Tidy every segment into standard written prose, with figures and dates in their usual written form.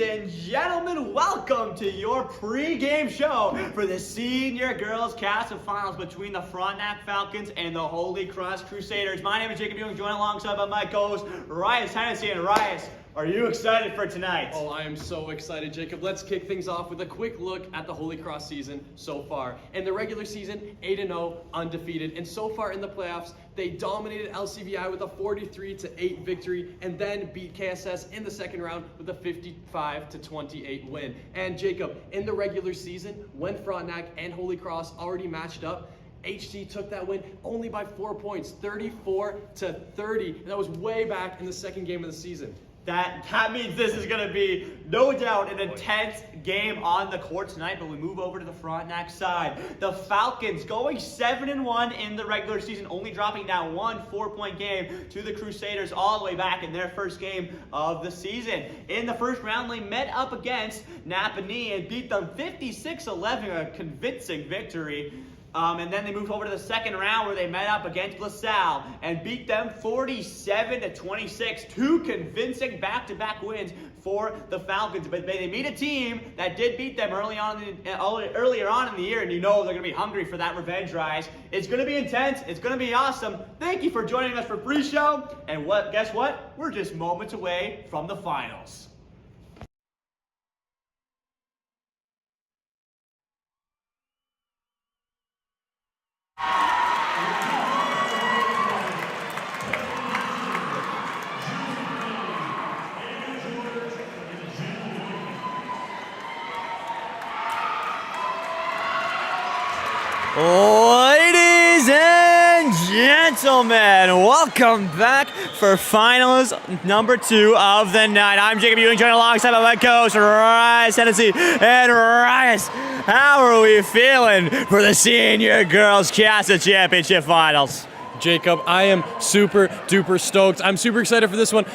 and gentlemen, welcome to your pregame show for the Senior Girls Kassaa Finals between the Frontenac Falcons and the Holy Cross Crusaders. My name is Jacob Ewing, joined alongside by my co-host, Rias Hennessy. And Rias, are you excited for tonight? Oh, I am so excited, Jacob. Let's kick things off with a quick look at the Holy Cross season so far. In the regular season, 8-0, undefeated. And so far in the playoffs, they dominated LCVI with a 43-8 victory and then beat KSS in the second round with a 55-28 win. And Jacob, in the regular season, when Frontenac and Holy Cross already matched up, HC took that win only by 4 points, 34-30. And that was way back in the second game of the season. That means this is going to be, no doubt, an intense game on the court tonight, but we move over to the Frontenac side. The Falcons going 7-1 in the regular season, only dropping down one 4-point game to the Crusaders all the way back in their first game of the season. In the first round, they met up against Napanee and beat them 56-11, a convincing victory. And then they moved over to the second round where they met up against LaSalle and beat them 47-26. Two convincing back-to-back wins for the Falcons. But they meet a team that did beat them earlier on in the year, and you know they're going to be hungry for that revenge rise. It's going to be intense. It's going to be awesome. Thank you for joining us for pre-show. And guess what? We're just moments away from the finals. Ladies and gentlemen, welcome back for finals number 2 of the night. I'm Jacob Ewing, joined alongside by my co-host, Rias Hennessy. And Rias, how are we feeling for the Senior Girls Kassaa Championship Finals? Jacob, I am super duper stoked. I'm super excited for this one.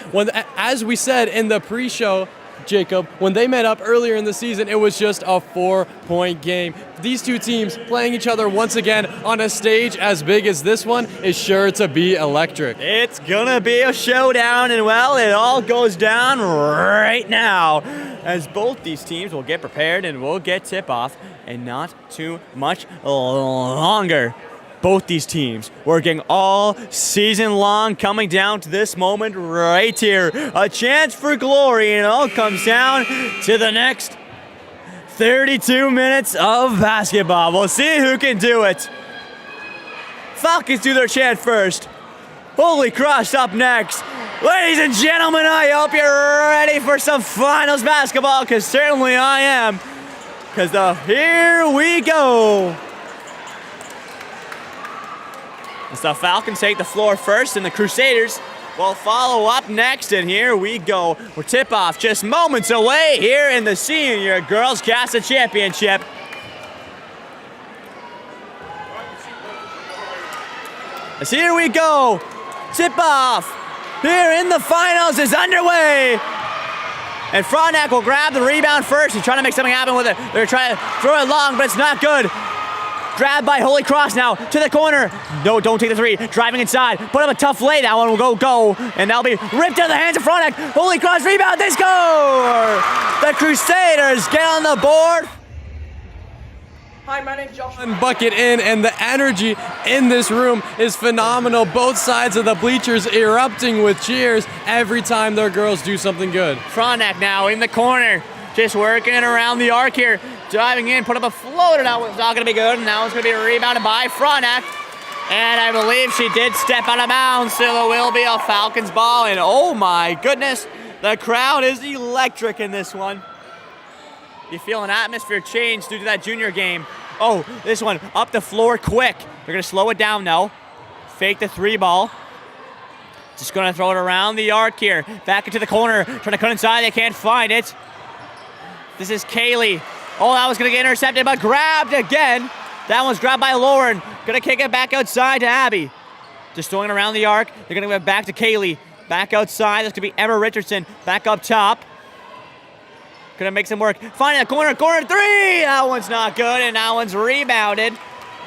As we said in the pre-show, Jacob, when they met up earlier in the season, it was just a 4-point game. These two teams playing each other once again on a stage as big as this one is sure to be electric. It's gonna be a showdown, and well, it all goes down right now as both these teams will get prepared and will get tip-off and not too much longer. Both these teams working all season long, coming down to this moment right here. A chance for glory, and it all comes down to the next 32 minutes of basketball. We'll see who can do it. Falcons do their chant first. Holy Cross up next. Ladies and gentlemen, I hope you're ready for some finals basketball, because certainly I am. Because here we go. As the Falcons take the floor first, and the Crusaders will follow up next. And here we go. We're tip-off just moments away here in the Senior Girls Kassaa Championship. As here we go. Tip-off here in the finals is underway. And Frontenac will grab the rebound first. He's trying to make something happen with it. They're trying to throw it long, but it's not good. Grabbed by Holy Cross now to the corner. No, don't take the three. Driving inside. Put up a tough lay. That one will go. And that'll be ripped out of the hands of Frontenac. Holy Cross rebound. They score! The Crusaders get on the board. Hi, my name's Josh. Bucket in, and the energy in this room is phenomenal. Both sides of the bleachers erupting with cheers every time their girls do something good. Frontenac now in the corner. Just working it around the arc here. Diving in, put up a floater. That one's not going to be good. And that one's going to be rebounded by Frontenac. And I believe she did step out of bounds, so there will be a Falcons ball. And oh my goodness, the crowd is electric in this one. You feel an atmosphere change due to that junior game. Oh, this one up the floor quick. They're going to slow it down though. Fake the 3 ball. Just going to throw it around the arc here. Back into the corner. Trying to cut inside. They can't find it. This is Kaylee. Oh, that was going to get intercepted, but grabbed again. That one's grabbed by Lauren. Going to kick it back outside to Abby. Just throwing it around the arc. They're going to give it back to Kaylee. Back outside. That's going to be Emma Richardson. Back up top. Going to make some work. Finding a corner 3. That one's not good, and that one's rebounded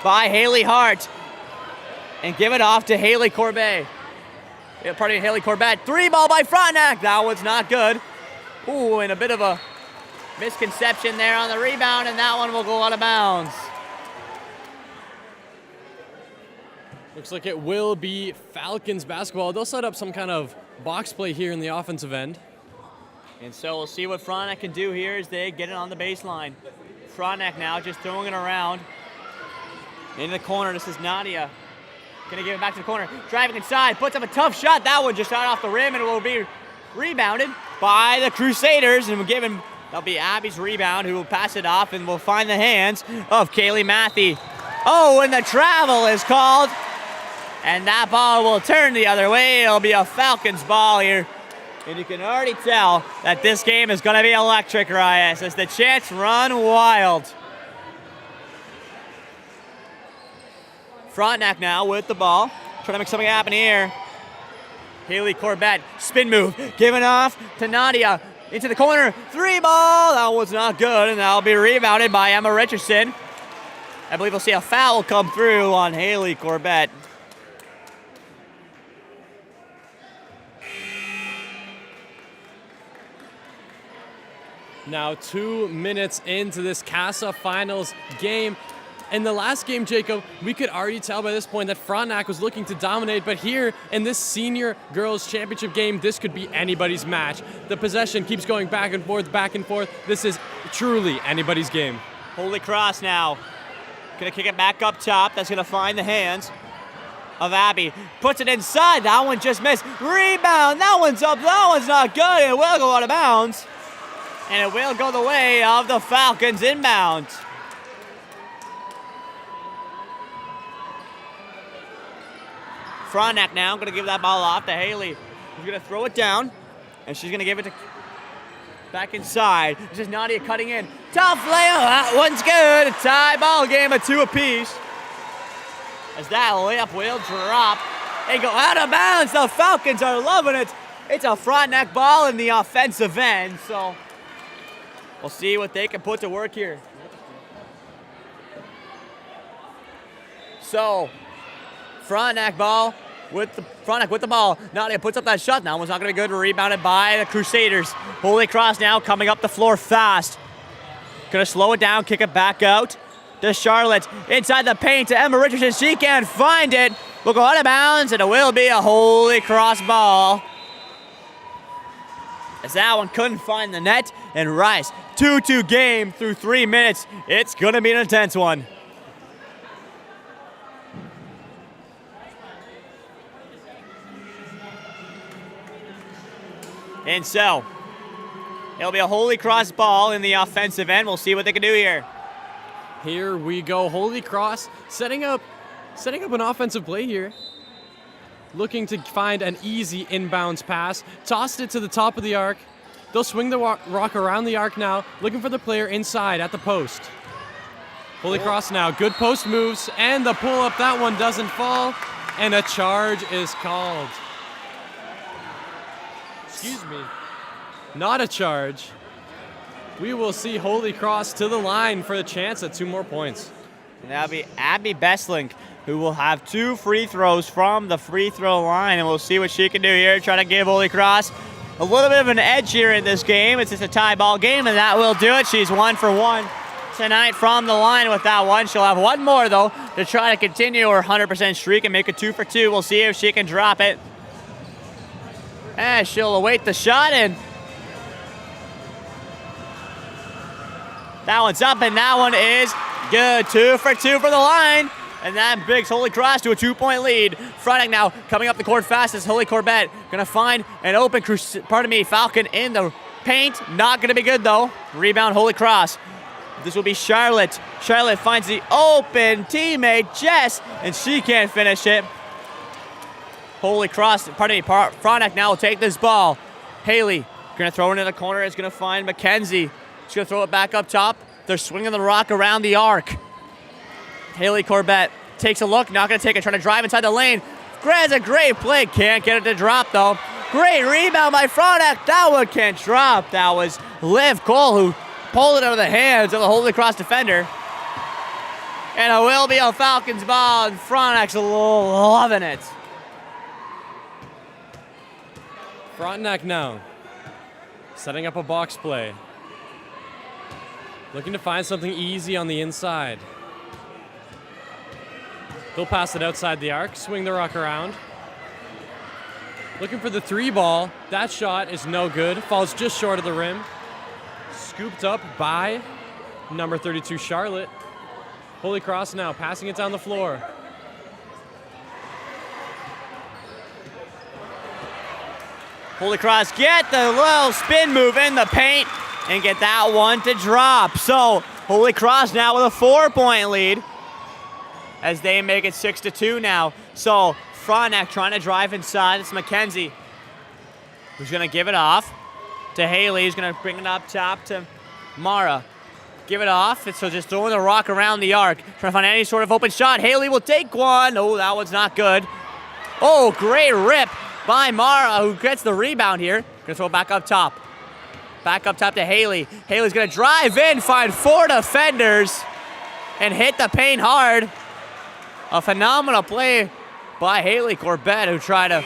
by Haley Hart. And give it off to Haley Corbett. Haley Corbett. 3 ball by Frontenac. That one's not good. Ooh, and a bit of a Misconception there on the rebound, and that one will go out of bounds. Looks like it will be Falcons basketball. They'll set up some kind of box play here in the offensive end. And so we'll see what Frontenac can do here as they get it on the baseline. Frontenac now just throwing it around. Into the corner, this is Nadia. Gonna give it back to the corner. Driving inside, puts up a tough shot. That one just shot off the rim and it will be rebounded by the Crusaders. And that'll be Abby's rebound, who will pass it off and will find the hands of Kaylee Matthey. Oh, and the travel is called. And that ball will turn the other way. It'll be a Falcons ball here. And you can already tell that this game is going to be electric, Rias, as the Chants run wild. Frontenac now with the ball. Trying to make something happen here. Haley Corbett, spin move, giving off to Nadia. Into the corner, 3 ball. That was not good, and that'll be rebounded by Emma Richardson. I believe we'll see a foul come through on Haley Corbett. Now 2 minutes into this Kassaa Finals game. In the last game, Jacob, we could already tell by this point that Frontenac was looking to dominate, but here in this senior girls championship game, this could be anybody's match. The possession keeps going back and forth, back and forth. This is truly anybody's game. Holy Cross now. Gonna kick it back up top. That's gonna find the hands of Abby. Puts it inside. That one just missed. Rebound. That one's up. That one's not good. It will go out of bounds. And it will go the way of the Falcons inbound. Frontenac now going to give that ball off to Haley. She's going to throw it down, and she's going to give it to back inside. This is Nadia cutting in. Tough layup. That one's good. A tie ball game of 2 apiece. As that layup will drop and go out of bounds. The Falcons are loving it. It's a Frontenac ball in the offensive end, so we'll see what they can put to work here. So, Frontenac with the ball. Nadia puts up that shot. That one's not going to be good. Rebounded by the Crusaders. Holy Cross now coming up the floor fast. Going to slow it down, kick it back out to Charlotte. Inside the paint to Emma Richardson. She can't find it. Will go out of bounds, and it will be a Holy Cross ball. As that one couldn't find the net. And Rice, 2-2 game through 3 minutes. It's going to be an intense one. And so, it'll be a Holy Cross ball in the offensive end. We'll see what they can do here. Here we go. Holy Cross setting up an offensive play here. Looking to find an easy inbounds pass. Tossed it to the top of the arc. They'll swing the rock around the arc now, looking for the player inside at the post. Holy Cross now, good post moves, and the pull-up, that one doesn't fall, and a charge is called. Excuse me. Not a charge. We will see Holy Cross to the line for a chance at 2 more points. And that'll be Abby Besslink, who will have 2 free throws from the free throw line, and we'll see what she can do here, try to give Holy Cross a little bit of an edge here in this game. It's just a tie ball game, and that will do it. She's 1 for 1 tonight from the line with that one. She'll have 1 more, though, to try to continue her 100% streak and make it 2 for 2. We'll see if she can drop it. And she'll await the shot, and that one's up, and that one is good. 2 for 2 for the line. And that bigs Holy Cross to a 2-point lead. Frontenac now coming up the court fast as Holy Corbett gonna find an open, Falcon in the paint. Not gonna be good though. Rebound Holy Cross. This will be Charlotte. Charlotte finds the open teammate, Jess, and she can't finish it. Holy Cross, Frontenac now will take this ball. Haley gonna throw it into the corner. Is gonna find Mackenzie. She's gonna throw it back up top. They're swinging the rock around the arc. Haley Corbett takes a look, not going to take it, trying to drive inside the lane. Grabs a great play, can't get it to drop though. Great rebound by Frontenac, that one can't drop. That was Liv Cole who pulled it out of the hands of the Holy Cross defender. And it will be a Falcons ball, and Frontenac's loving it. Frontenac now setting up a box play. Looking to find something easy on the inside. They'll pass it outside the arc, swing the rock around. Looking for the 3 ball. That shot is no good. Falls just short of the rim. Scooped up by number 32, Charlotte. Holy Cross now passing it down the floor. Holy Cross get the little spin move in the paint and get that one to drop. So Holy Cross now with a 4-point lead as they make it 6-2 now. So Frontenac trying to drive inside. It's Mackenzie who's going to give it off to Haley. He's going to bring it up top to Mara. Give it off. So just throwing the rock around the arc. Trying to find any sort of open shot. Haley will take one. Oh, that one's not good. Oh, great rip by Mara, who gets the rebound here. Gonna throw it back up top. Back up top to Haley. Haley's gonna drive in, find 4 defenders, and hit the paint hard. A phenomenal play by Haley Corbett, who tried to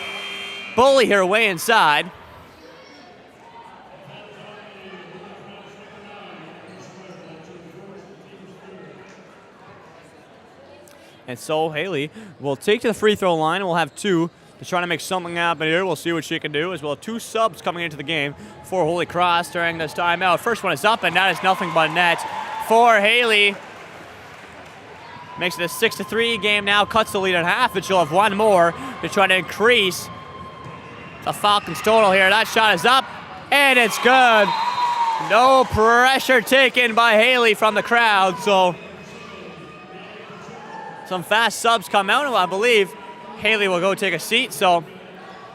bully her way inside. And so Haley will take to the free throw line, and we'll have 2 to try to make something happen here. We'll see what she can do, as well. 2 subs coming into the game for Holy Cross during this timeout. First one is up, and that is nothing but net for Haley. Makes it a 6-3 game now, cuts the lead in half, and she'll have 1 more to try to increase the Falcons total here. That shot is up, and it's good. No pressure taken by Haley from the crowd, so some fast subs come out, and I believe Haley will go take a seat. So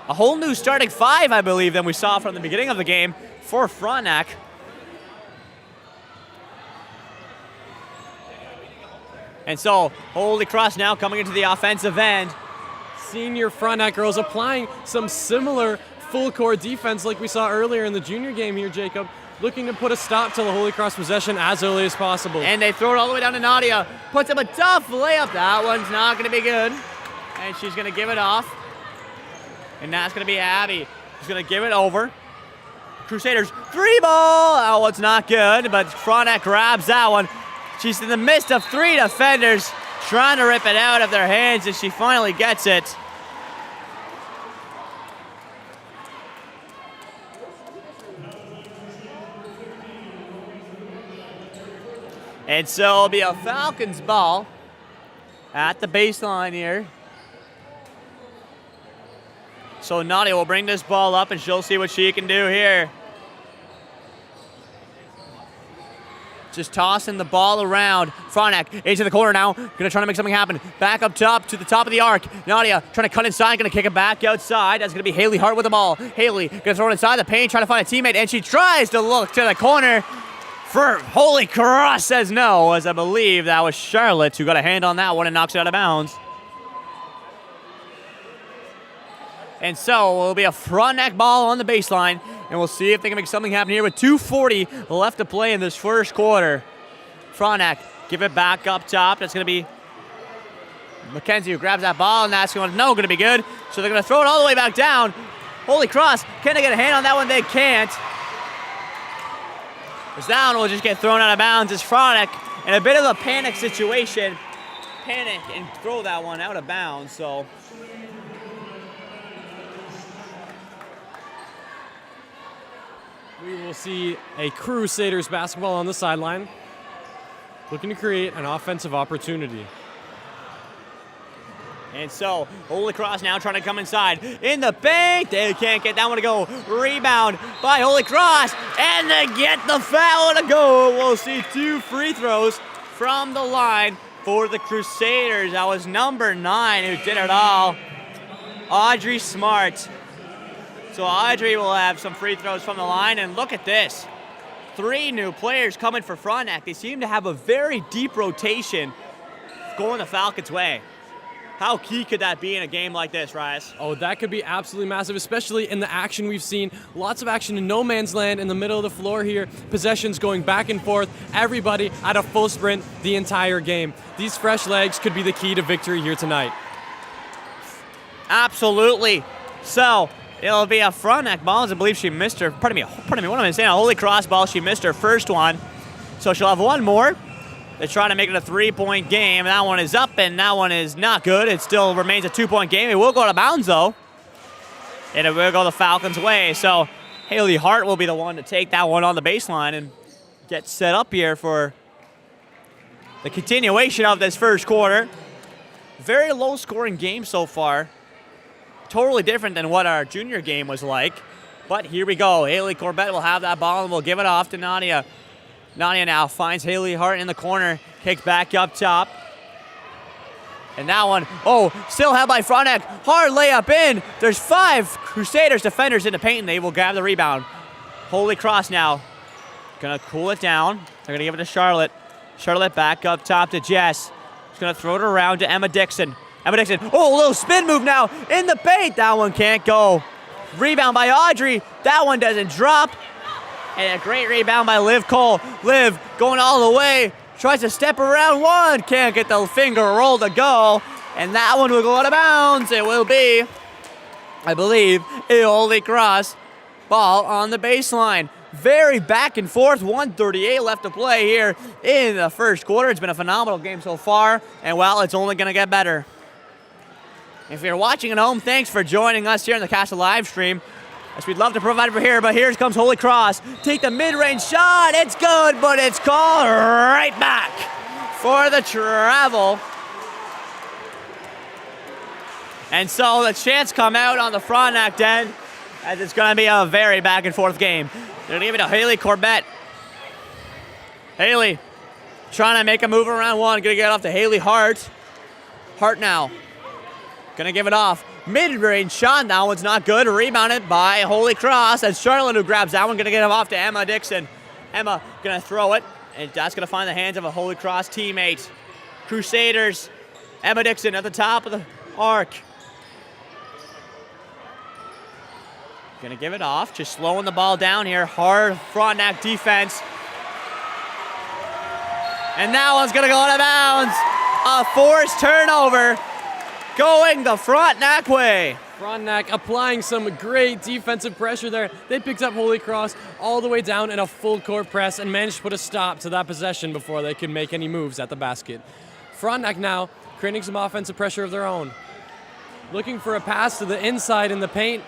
a whole new starting 5, I believe, than we saw from the beginning of the game for Frontenac. And so Holy Cross now coming into the offensive end. Senior Frontenac girls applying some similar full court defense like we saw earlier in the junior game here, Jacob. Looking to put a stop to the Holy Cross possession as early as possible. And they throw it all the way down to Nadia. Puts up a tough layup. That one's not going to be good. And she's going to give it off. And that's going to be Abby. She's going to give it over. Crusaders 3 ball. That one's not good, but Frontenac grabs that one. She's in the midst of 3 defenders trying to rip it out of their hands, and she finally gets it. And so it'll be a Falcons ball at the baseline here. So Nadia will bring this ball up, and she'll see what she can do here. Just tossing the ball around. Frontenac into the corner now. Gonna try to make something happen. Back up top to the top of the arc. Nadia trying to cut inside. Gonna kick it back outside. That's gonna be Haley Hart with the ball. Haley gonna throw it inside the paint, trying to find a teammate, and she tries to look to the corner. For Holy Cross says no, as I believe that was Charlotte who got a hand on that one and knocks it out of bounds. And so it'll be a Frontenac ball on the baseline, and we'll see if they can make something happen here with 2:40 left to play in this first quarter. Frontenac give it back up top. That's going to be Mackenzie who grabs that ball, and that's going to be good. So they're going to throw it all the way back down. Holy Cross, can they get a hand on that one? They can't. This down will just get thrown out of bounds. It's Frontenac in a bit of a panic situation. Panic and throw that one out of bounds. So we will see a Crusaders basketball on the sideline, looking to create an offensive opportunity. And so Holy Cross now trying to come inside in the paint. They can't get that one to go. Rebound by Holy Cross, and they get the foul to go. We'll see 2 free throws from the line for the Crusaders. That was number 9 who did it all, Audrey Smart. So Audrey will have some free throws from the line, and look at this. 3 new players coming for Frontenac. They seem to have a very deep rotation going the Falcons' way. How key could that be in a game like this, Rice? Oh, that could be absolutely massive, especially in the action we've seen. Lots of action in no man's land in the middle of the floor here. Possessions going back and forth. Everybody at a full sprint the entire game. These fresh legs could be the key to victory here tonight. Absolutely. So it'll be a Frontenac ball. I believe she missed her. Pardon me. What am I saying? A Holy Cross ball. She missed her first one. So she'll have one more. They try to make it a 3-point game. That one is up, and that one is not good. It still remains a 2-point game. It will go out of bounds, though. And it will go the Falcons' way. So Haley Hart will be the one to take that one on the baseline and get set up here for the continuation of this first quarter. Very low-scoring game so far. Totally different than what our junior game was like. But here we go. Haley Corbett will have that ball and will give it off to Nadia. Nadia now finds Haley Hart in the corner. Kicks back up top. And that one, still held by Frontenac. Hard layup in. There's 5 Crusaders defenders in the paint, and they will grab the rebound. Holy Cross now. Gonna cool it down. They're gonna give it to Charlotte. Charlotte back up top to Jess. She's gonna throw it around to Emma Dixon. Emma Dixon, a little spin move now in the paint. That one can't go. Rebound by Audrey. That one doesn't drop. And a great rebound by Liv Cole. Liv going all the way. Tries to step around one. Can't get the finger roll to go. And that one will go out of bounds. It will be, I believe, a Holy Cross ball on the baseline. Very back and forth. 1:38 left to play here in the first quarter. It's been a phenomenal game so far. And, well, it's only going to get better. If you're watching at home, thanks for joining us here in the Kassaa live stream. As we'd love to provide for here, but here comes Holy Cross. Take the mid-range shot. It's good, but it's called right back for the travel. And so the chance come out on the Frontenac end, as it's going to be a very back and forth game. They're going to give it to Haley Corbett. Haley trying to make a move around one. Going to get off to Haley Hart. Hart now. Going to give it off. Mid-range shot. That one's not good. Rebounded by Holy Cross. As Charlotte who grabs that one. Going to get it off to Emma Dixon. Emma going to throw it. And that's going to find the hands of a Holy Cross teammate. Crusaders. Emma Dixon at the top of the arc. Going to give it off. Just slowing the ball down here. Hard Frontenac defense. And that one's going to go out of bounds. A forced turnover. Going the Frontenac way. Frontenac applying some great defensive pressure there. They picked up Holy Cross all the way down in a full court press and managed to put a stop to that possession before they could make any moves at the basket. Frontenac now creating some offensive pressure of their own. Looking for a pass to the inside in the paint,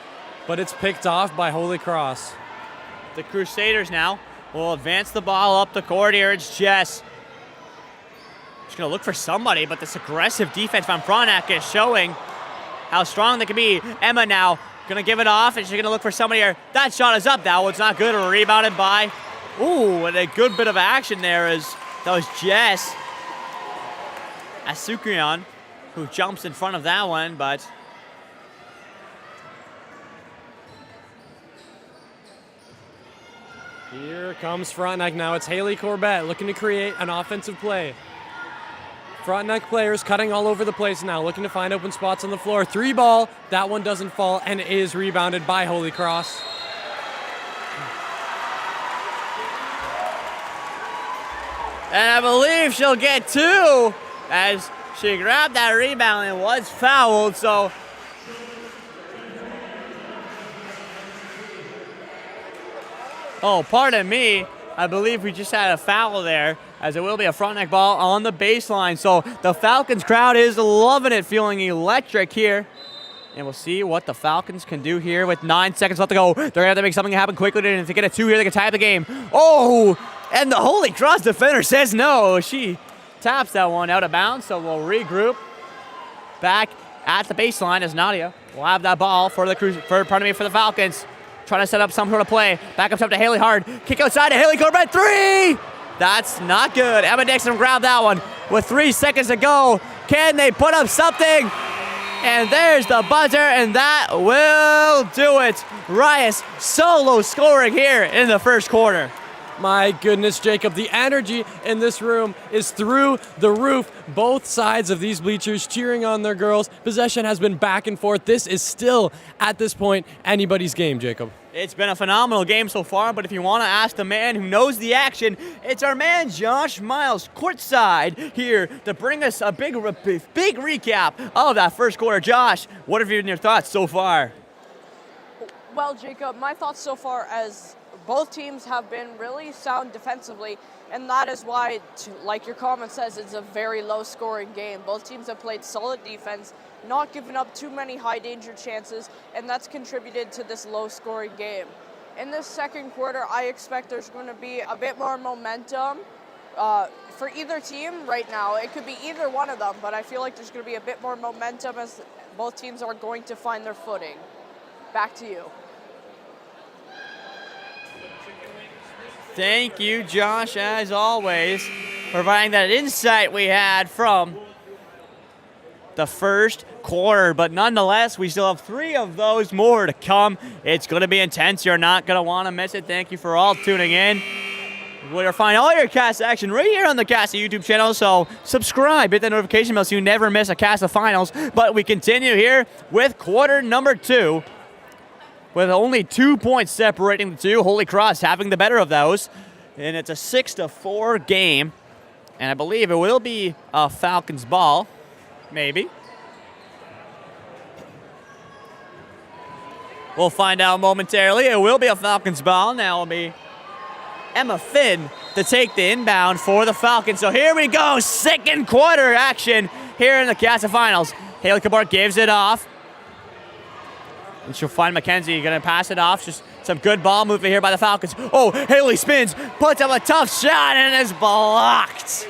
but it's picked off by Holy Cross. The Crusaders now will advance the ball up the court here. It's Jess. She's going to look for somebody, but this aggressive defense from Frontenac is showing how strong they can be. Emma now going to give it off, and she's going to look for somebody here. That shot is up. That one's not good. Rebounded by, and a good bit of action there is, that was Jess Asukrian who jumps in front of that one, but here comes Frontenac now. It's Haley Corbett looking to create an offensive play. Frontenac players cutting all over the place now, looking to find open spots on the floor. 3 ball, that one doesn't fall and is rebounded by Holy Cross. And I believe she'll get 2 as she grabbed that rebound and was fouled, so pardon me. I believe we just had a foul there, as it will be a Frontenac ball on the baseline. So the Falcons crowd is loving it, feeling electric here. And we'll see what the Falcons can do here with 9 seconds left to go. They're going to have to make something happen quickly. And if they get a 2 here, they can tie up the game. And the Holy Cross defender says no. She taps that one out of bounds, so we'll regroup back at the baseline as Nadia will have that ball for the Falcons. Trying to set up some sort of play. Back up top to Haley Hard. Kick outside to Haley Corbett. 3! That's not good. Emma Dixon grabbed that one with 3 seconds to go. Can they put up something? And there's the buzzer, and that will do it. Rias solo scoring here in the first quarter. My goodness, Jacob, the energy in this room is through the roof. Both sides of these bleachers cheering on their girls. Possession has been back and forth. This is still, at this point, anybody's game, Jacob. It's been a phenomenal game so far, but if you want to ask the man who knows the action, it's our man Josh Miles courtside here to bring us a big recap of that first quarter. Josh, what have been your thoughts so far? Well, Jacob, my thoughts so far as both teams have been really sound defensively, and that is why, like your comment says, it's a very low-scoring game. Both teams have played solid defense, not given up too many high-danger chances, and that's contributed to this low-scoring game. In this second quarter, I expect there's going to be a bit more momentum for either team right now. It could be either one of them, but I feel like there's going to be a bit more momentum as both teams are going to find their footing. Back to you. Thank you, Josh, as always, providing that insight we had from the first quarter. But nonetheless, we still have 3 of those more to come. It's going to be intense. You're not going to want to miss it. Thank you for all tuning in. We'll find all your Kassaa action right here on the Kassaa YouTube channel, so subscribe, hit the notification bell so you never miss a Kassaa Finals. But we continue here with quarter number 2. With only 2 points separating the two, Holy Cross having the better of those. And it's a 6-4 game. And I believe it will be a Falcons ball, maybe. We'll find out momentarily. It will be a Falcons ball. Now it'll be Emma Finn to take the inbound for the Falcons. So here we go, second quarter action here in the Kassaa Finals. Haley Kabart gives it off. And she'll find Mackenzie, gonna pass it off. Just some good ball movement here by the Falcons. Oh, Haley spins, puts up a tough shot, and is blocked.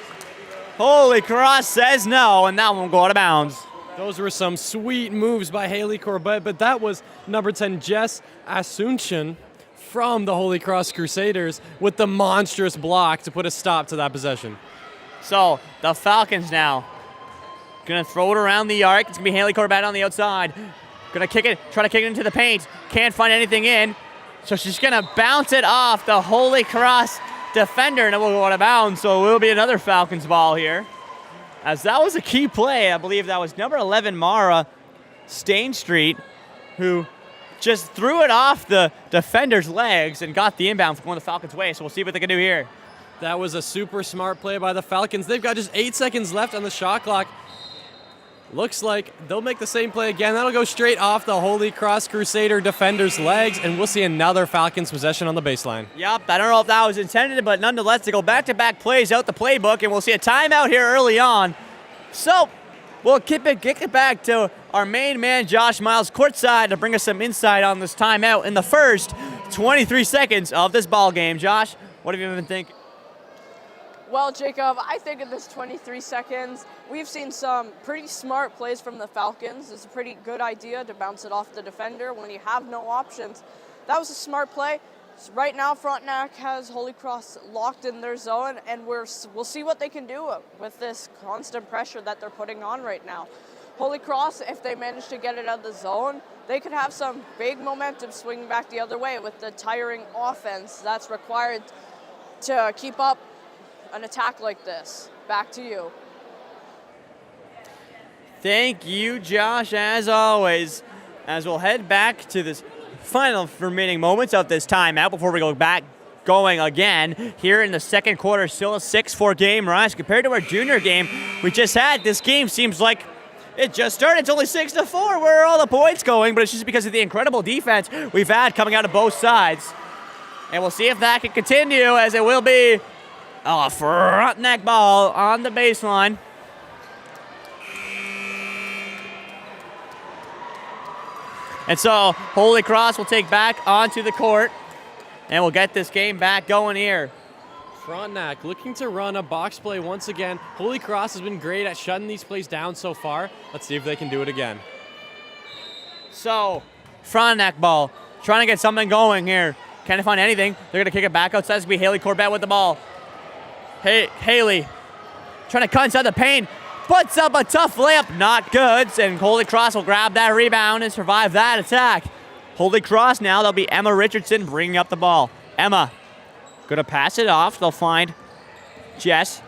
Holy Cross says no, and that one will go out of bounds. Those were some sweet moves by Haley Corbett, but that was number 10, Jess Asuncion from the Holy Cross Crusaders with the monstrous block to put a stop to that possession. So the Falcons now gonna throw it around the arc. It's gonna be Haley Corbett on the outside. Gonna kick it, try to kick it into the paint. Can't find anything in. So she's gonna bounce it off the Holy Cross defender, and it will go out of bounds. So it will be another Falcons ball here. As that was a key play. I believe that was number 11, Mara Stain Street, who just threw it off the defender's legs and got the inbound from going the Falcons' way. So we'll see what they can do here. That was a super smart play by the Falcons. They've got just 8 seconds left on the shot clock. Looks like they'll make the same play again. That'll go straight off the Holy Cross Crusader defender's legs, and we'll see another Falcons possession on the baseline. Yep, I don't know if that was intended, but nonetheless, they go back-to-back plays out the playbook, and we'll see a timeout here early on. So we'll kick it back to our main man, Josh Miles, courtside to bring us some insight on this timeout in the first 23 seconds of this ball game. Josh, what have you been thinking? Well, Jacob, I think in this 23 seconds, we've seen some pretty smart plays from the Falcons. It's a pretty good idea to bounce it off the defender when you have no options. That was a smart play. So right now, Frontenac has Holy Cross locked in their zone, and we'll see what they can do with this constant pressure that they're putting on right now. Holy Cross, if they manage to get it out of the zone, they could have some big momentum swinging back the other way with the tiring offense that's required to keep up an attack like this. Back to you. Thank you, Josh, as always, as we'll head back to this final remaining moments of this timeout before we go back going again here in the second quarter. Still a 6-4 game rise compared to our junior game we just had. This game seems like it just started. It's only 6-4. Where are all the points going? But it's just because of the incredible defense we've had coming out of both sides. And we'll see if that can continue, as it will be a Frontenac ball on the baseline. And so Holy Cross will take back onto the court, and we'll get this game back going here. Frontenac looking to run a box play once again. Holy Cross has been great at shutting these plays down so far. Let's see if they can do it again. So Frontenac ball, trying to get something going here. Can't find anything. They're going to kick it back outside. It's going to be Haley Corbett with the ball. Hey, Haley trying to cut inside the paint. Puts up a tough layup. Not good. And Holy Cross will grab that rebound and survive that attack. Holy Cross now. That'll be Emma Richardson bringing up the ball. Emma going to pass it off. They'll find Jess.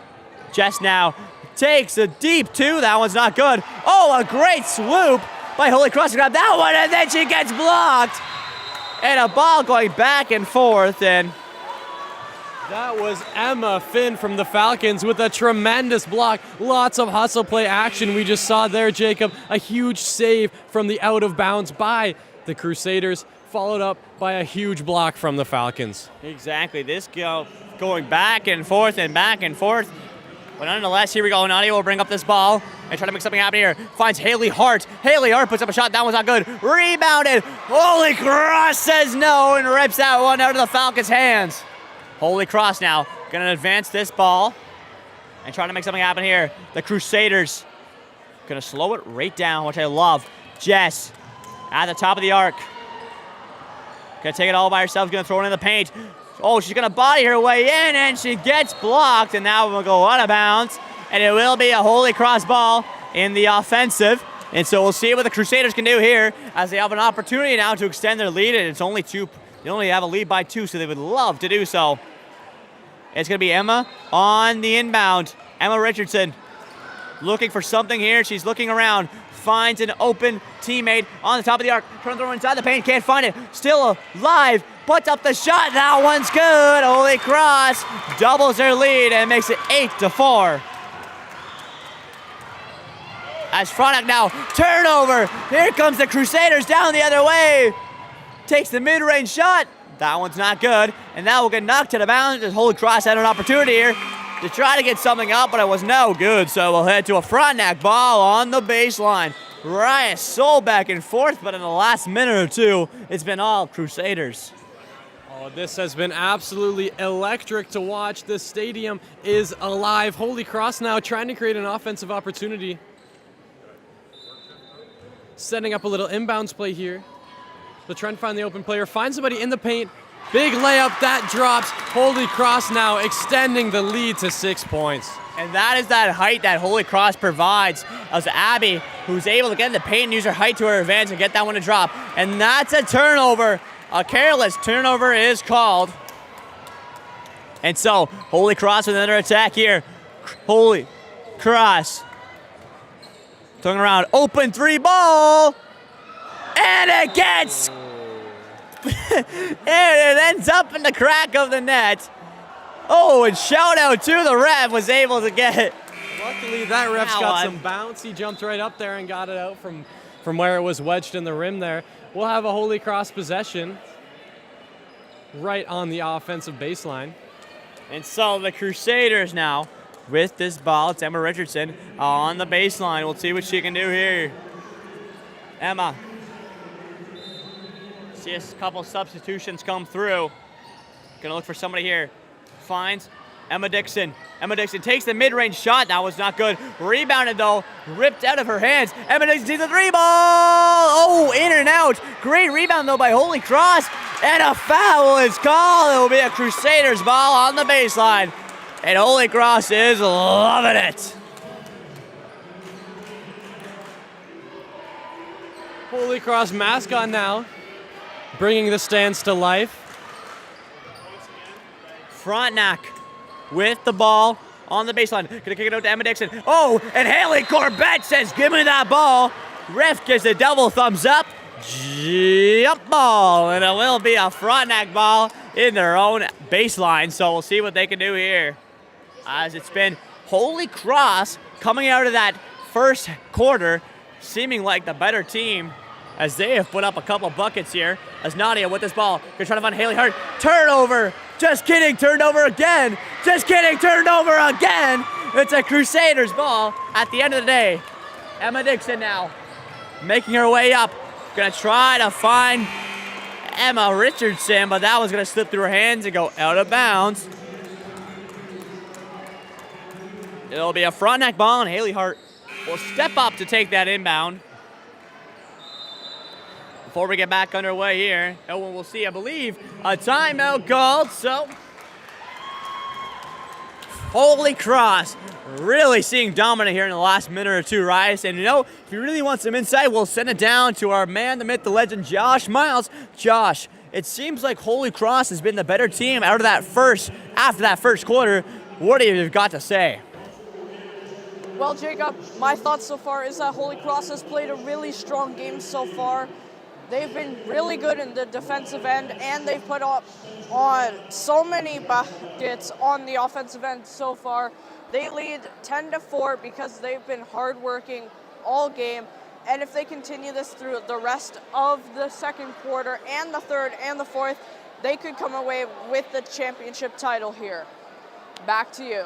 Jess now takes a deep two. That one's not good. Oh, a great swoop by Holy Cross to grab that one, and then she gets blocked. And a ball going back and forth, and that was Emma Finn from the Falcons with a tremendous block. Lots of hustle play action we just saw there, Jacob. A huge save from the out of bounds by the Crusaders. followed up by a huge block from the Falcons. Exactly. This going back and forth and back and forth. But nonetheless, here we go. Nadia will bring up this ball and try to make something happen here. Finds Haley Hart. Haley Hart puts up a shot. That one's not good. Rebounded. Holy Cross says no and rips that one out of the Falcons' hands. Holy Cross now going to advance this ball and try to make something happen here. The Crusaders going to slow it right down, which I love. Jess at the top of the arc. Going to take it all by herself. Going to throw it in the paint. Oh, she's going to body her way in, and she gets blocked, and now we'll go out of bounds, and it will be a Holy Cross ball in the offensive. And so we'll see what the Crusaders can do here as they have an opportunity now to extend their lead, and it's only 2. They only have a lead by 2, so they would love to do so. It's going to be Emma on the inbound. Emma Richardson looking for something here. She's looking around. Finds an open teammate on the top of the arc. Trying to throw inside the paint. Can't find it. Still alive. Puts up the shot. That one's good. Holy Cross doubles their lead and makes it 8-4. As Frontenac now, turnover. Here comes the Crusaders down the other way. Takes the mid-range shot. That one's not good. And that will get knocked to the bounds as Holy Cross had an opportunity here to try to get something up, but it was no good. So we'll head to a Frontenac ball on the baseline. Raya Soul back and forth, but in the last minute or two, it's been all Crusaders. Oh, this has been absolutely electric to watch. This stadium is alive. Holy Cross now trying to create an offensive opportunity. Setting up a little inbounds play here. They're trying to find the open player. Find somebody in the paint. Big layup, that drops. Holy Cross now extending the lead to 6 points. And that is that height that Holy Cross provides as Abby, who's able to get in the paint and use her height to her advantage and get that one to drop. And that's a turnover. A careless turnover is called. And so, Holy Cross with another attack here. Holy Cross. Turning around, open 3 ball. And it gets... and it ends up in the crack of the net. Oh, and shout out to the ref, was able to get it. Luckily, that ref's got some bounce. He jumped right up there and got it out from where it was wedged in the rim there. We'll have a Holy Cross possession right on the offensive baseline. And so the Crusaders now with this ball. It's Emma Richardson on the baseline. We'll see what she can do here. Emma. See a couple substitutions come through. Gonna look for somebody here. Finds Emma Dixon. Emma Dixon takes the mid-range shot. That was not good. Rebounded though. Ripped out of her hands. Emma Dixon sees the 3 ball. Oh, in and out. Great rebound though by Holy Cross. And a foul is called. It will be a Crusaders ball on the baseline. And Holy Cross is loving it. Holy Cross mascot now, bringing the stands to life. Frontenac with the ball on the baseline. Gonna kick it out to Emma Dixon. Oh, and Haley Corbett says, give me that ball. Ref gives a double thumbs up. Jump ball. And it will be a Frontenac ball in their own baseline. So we'll see what they can do here. As it's been Holy Cross coming out of that first quarter, seeming like the better team, as they have put up a couple buckets here. As Nadia with this ball, they're trying to find Haley Hart. Turnover. Just kidding, turned over again. Just kidding, turned over again. It's a Crusaders ball at the end of the day. Emma Dixon now making her way up. Gonna try to find Emma Richardson, but that was gonna slip through her hands and go out of bounds. It'll be a Frontenac ball, and Haley Hart will step up to take that inbound. Before we get back underway here, we'll see, I believe, a timeout called. So, Holy Cross really seeing dominant here in the last minute or two, Rice. And you know, if you really want some insight, we'll send it down to our man, the myth, the legend, Josh Miles. Josh, it seems like Holy Cross has been the better team out of after that first quarter. What do you got to say? Well, Jacob, my thoughts so far is that Holy Cross has played a really strong game so far. They've been really good in the defensive end, and they've put up on so many buckets on the offensive end so far. They lead 10-4 because they've been hardworking all game. And if they continue this through the rest of the second quarter and the third and the fourth, they could come away with the championship title here. Back to you.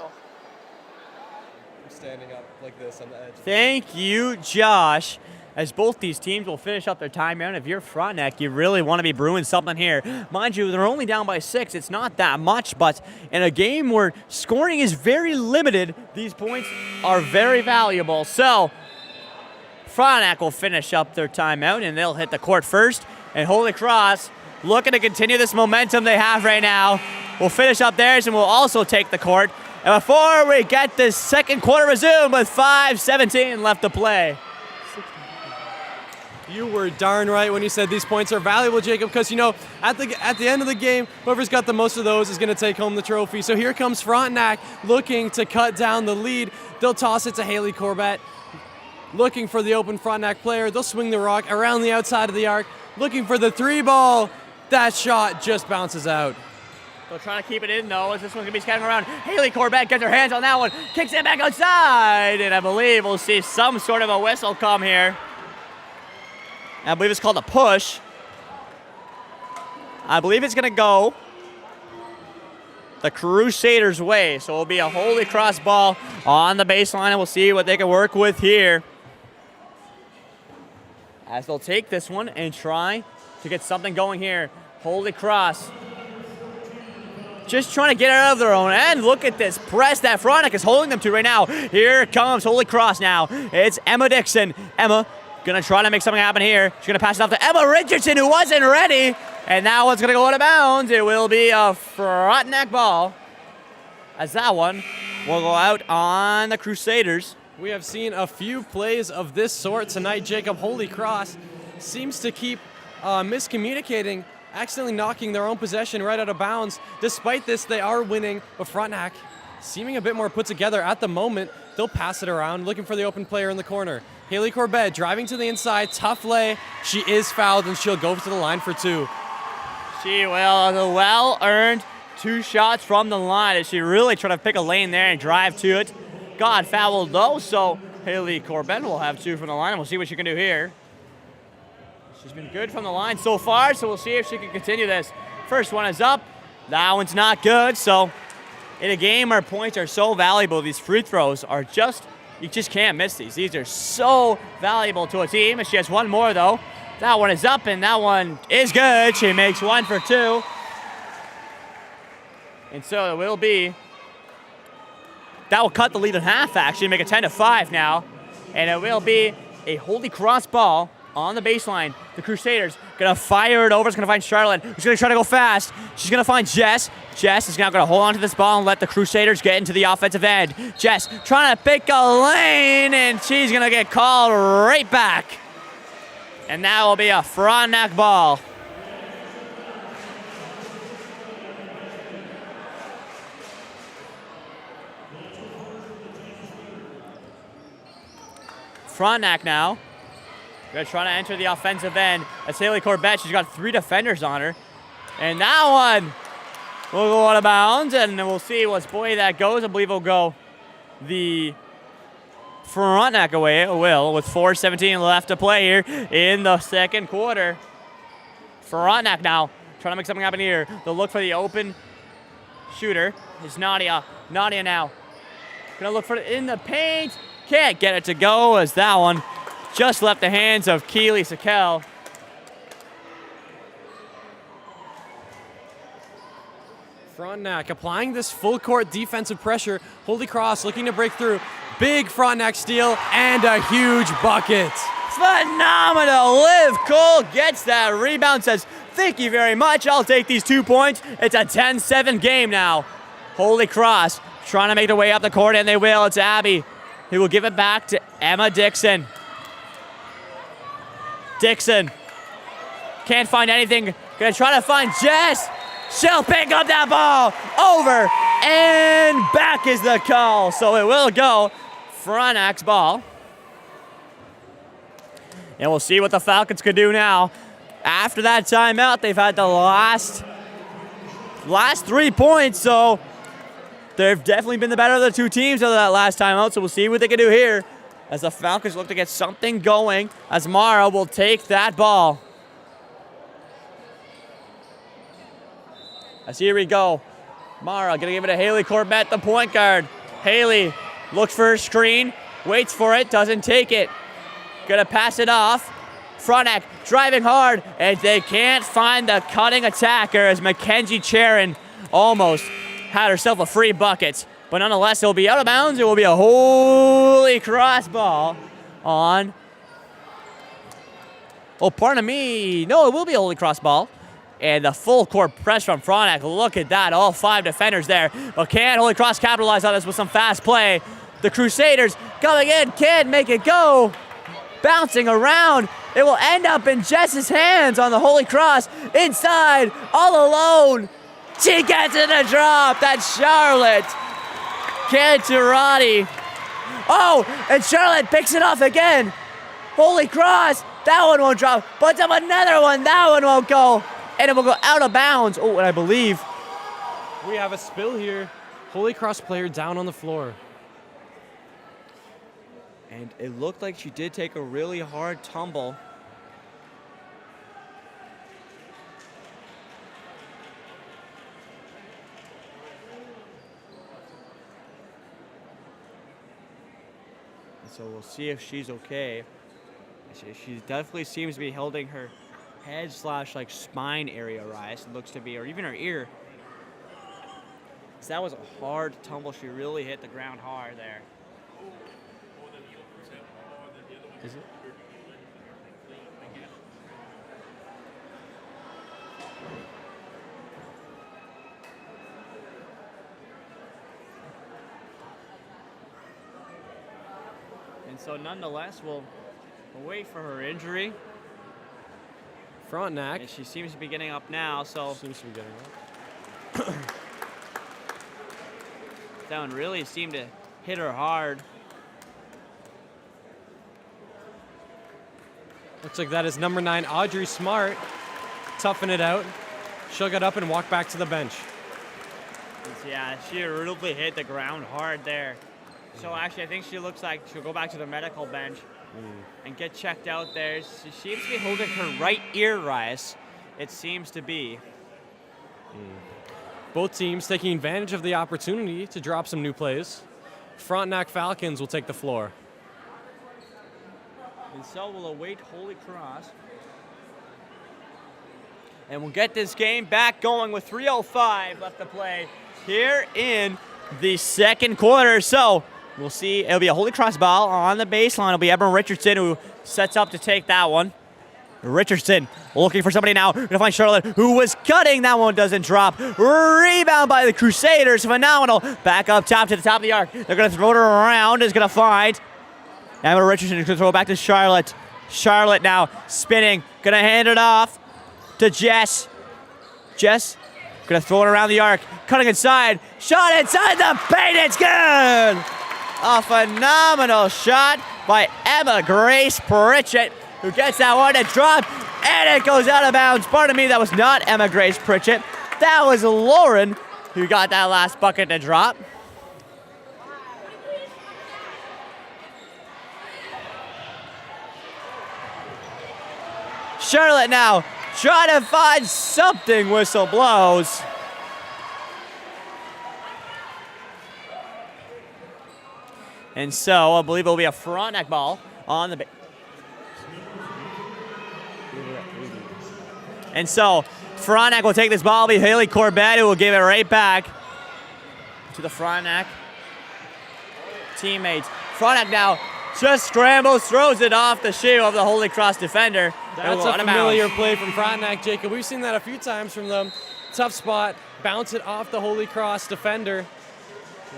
I'm standing up like this on the edge. Thank you, Josh. As both these teams will finish up their timeout. If you're Frontenac, you really want to be brewing something here. Mind you, they're only down by 6. It's not that much, but in a game where scoring is very limited, these points are very valuable. So Frontenac will finish up their timeout, and they'll hit the court first. And Holy Cross, looking to continue this momentum they have right now, will finish up theirs and will also take the court. And before we get this second quarter resumed with 5:17 left to play. You were darn right when you said these points are valuable, Jacob, because, you know, at the end of the game, whoever's got the most of those is going to take home the trophy. So here comes Frontenac looking to cut down the lead. They'll toss it to Haley Corbett, looking for the open Frontenac player. They'll swing the rock around the outside of the arc, looking for the 3 ball. That shot just bounces out. They'll try to keep it in, though, as this one's going to be scattering around. Haley Corbett gets her hands on that one, kicks it back outside, and I believe we'll see some sort of a whistle come here. I believe it's called a push. I believe it's going to go the Crusaders' way. So it'll be a Holy Cross ball on the baseline, and we'll see what they can work with here. As they'll take this one and try to get something going here. Holy Cross just trying to get it out of their own end. Look at this press that Frontenac is holding them to right now. Here comes Holy Cross now. It's Emma Dixon. Emma gonna try to make something happen here. She's gonna pass it off to Emma Richardson, who wasn't ready. And that one's gonna go out of bounds. It will be a Frontenac ball, as that one will go out on the Crusaders. We have seen a few plays of this sort tonight, Jacob. Holy Cross seems to keep miscommunicating, accidentally knocking their own possession right out of bounds. Despite this, they are winning, but Frontenac seeming a bit more put together at the moment. They'll pass it around, looking for the open player in the corner. Haley Corbett driving to the inside, tough lay. She is fouled, and she'll go to the line for 2. She will, the well-earned 2 shots from the line as she really tried to pick a lane there and drive to it. Got fouled though, so Haley Corbett will have 2 from the line, and we'll see what she can do here. She's been good from the line so far, so we'll see if she can continue this. First one is up. That one's not good, so in a game where points are so valuable, these free throws are just, you just can't miss these. These are so valuable to a team. And she has one more, though. That one is up, and that one is good. She makes 1 for 2. And so it will be, that will cut the lead in half, actually, make it 10-5 now. And it will be a Holy Cross ball on the baseline. The Crusaders gonna fire it over. It's gonna find Charlotte, who's gonna try to go fast. She's gonna find Jess. Jess is now gonna hold on to this ball and let the Crusaders get into the offensive end. Jess trying to pick a lane, and she's gonna get called right back. And that will be a Frontenac ball. Frontenac now. They're trying to enter the offensive end. That's Haley Corbett. She's got 3 defenders on her. And that one will go out of bounds, and we'll see which way that goes. I believe it'll go the Frontenac away. It will, with 4:17 left to play here in the second quarter. Frontenac now trying to make something happen here. They'll look for the open shooter. It's Nadia. Nadia now gonna look for it in the paint. Can't get it to go, as that one just left the hands of Keely Sakel. Frontenac applying this full court defensive pressure. Holy Cross looking to break through. Big Frontenac steal and a huge bucket. Phenomenal. Liv Cole gets that rebound, says, thank you very much. I'll take these 2 points. It's a 10-7 game now. Holy Cross trying to make their way up the court, and they will. It's Abby who will give it back to Emma Dixon. Dixon can't find anything. Gonna try to find Jess. She'll pick up that ball. Over and back is the call. So it will go Frontec's ball. And we'll see what the Falcons can do now. After that timeout, they've had the last 3 points. So they've definitely been the better of the 2 teams out of that last timeout. So we'll see what they can do here as the Falcons look to get something going, as Mara will take that ball. As here we go. Mara gonna give it to Haley Corbett, the point guard. Haley looks for her screen, waits for it, doesn't take it. Gonna pass it off. Frontenac driving hard, and they can't find the cutting attacker as Mackenzie Charon almost had herself a free bucket. But nonetheless, it will be out of bounds. It will be a Holy Cross ball on. Oh, pardon me. No, it will be a Holy Cross ball. And the full court press from Frontenac. Look at that. All 5 defenders there. But can Holy Cross capitalize on this with some fast play? The Crusaders coming in. Can't make it go. Bouncing around. It will end up in Jess's hands on the Holy Cross. Inside. All alone. She gets it a drop. That's Charlotte. Canturati. Oh, and Charlotte picks it off again. Holy Cross. That one won't drop. But up another one. That one won't go. And it will go out of bounds. Oh, and I believe we have a spill here. Holy Cross player down on the floor. And it looked like she did take a really hard tumble. So we'll see if she's okay. She definitely seems to be holding her head / like spine area rise. It looks to be, or even her ear. So that was a hard tumble. She really hit the ground hard there. Is it? And so nonetheless, we'll wait for her injury. Frontenac. And she seems to be getting up now, so. Seems to be getting up. That one really seemed to hit her hard. Looks like that is number 9, Audrey Smart. Toughen it out. She'll get up and walk back to the bench. Yeah, she really hit the ground hard there. So actually, I think she looks like she'll go back to the medical bench and get checked out there. She seems to be holding her right ear rise. It seems to be. Both teams taking advantage of the opportunity to drop some new plays. Frontenac Falcons will take the floor. And so we'll await Holy Cross. And we'll get this game back going with 3:05 left to play here in the second quarter. So we'll see. It'll be a Holy Cross ball on the baseline. It'll be Evan Richardson who sets up to take that one. Richardson looking for somebody now. Gonna find Charlotte, who was cutting. That one doesn't drop. Rebound by the Crusaders. Phenomenal. Back up top to the top of the arc. They're gonna throw it around. Is gonna find Evan Richardson is gonna throw it back to Charlotte. Charlotte now spinning. Gonna hand it off to Jess. Jess gonna throw it around the arc. Cutting inside. Shot inside the paint. It's good. A phenomenal shot by Emma Grace Pritchett, who gets that one to drop, and it goes out of bounds. Pardon me, that was not Emma Grace Pritchett. That was Lauren who got that last bucket to drop. Charlotte now trying to find something. Whistle blows. And so I believe it will be a Frontenac ball on the And so Frontenac will take this ball. It'll be Haley Corbett who will give it right back to the Frontenac teammates. Frontenac now just scrambles, throws it off the shoe of the Holy Cross defender. That's a familiar play from Frontenac, Jacob. We've seen that a few times from them. Tough spot, bounce it off the Holy Cross defender,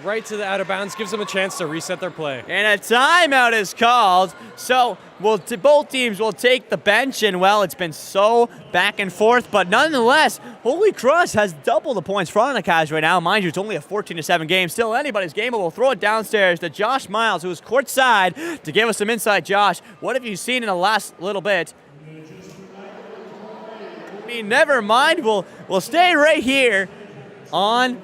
right to the out of bounds, gives them a chance to reset their play. And a timeout is called. So both teams will take the bench, and well, it's been so back and forth, but nonetheless, Holy Cross has double the points Frontenac has right now. Mind you, it's only a 14-7 game. Still anybody's game, but we'll throw it downstairs to Josh Miles, who is courtside, to give us some insight. Josh, what have you seen in the last little bit? I mean, never mind. We'll stay right here on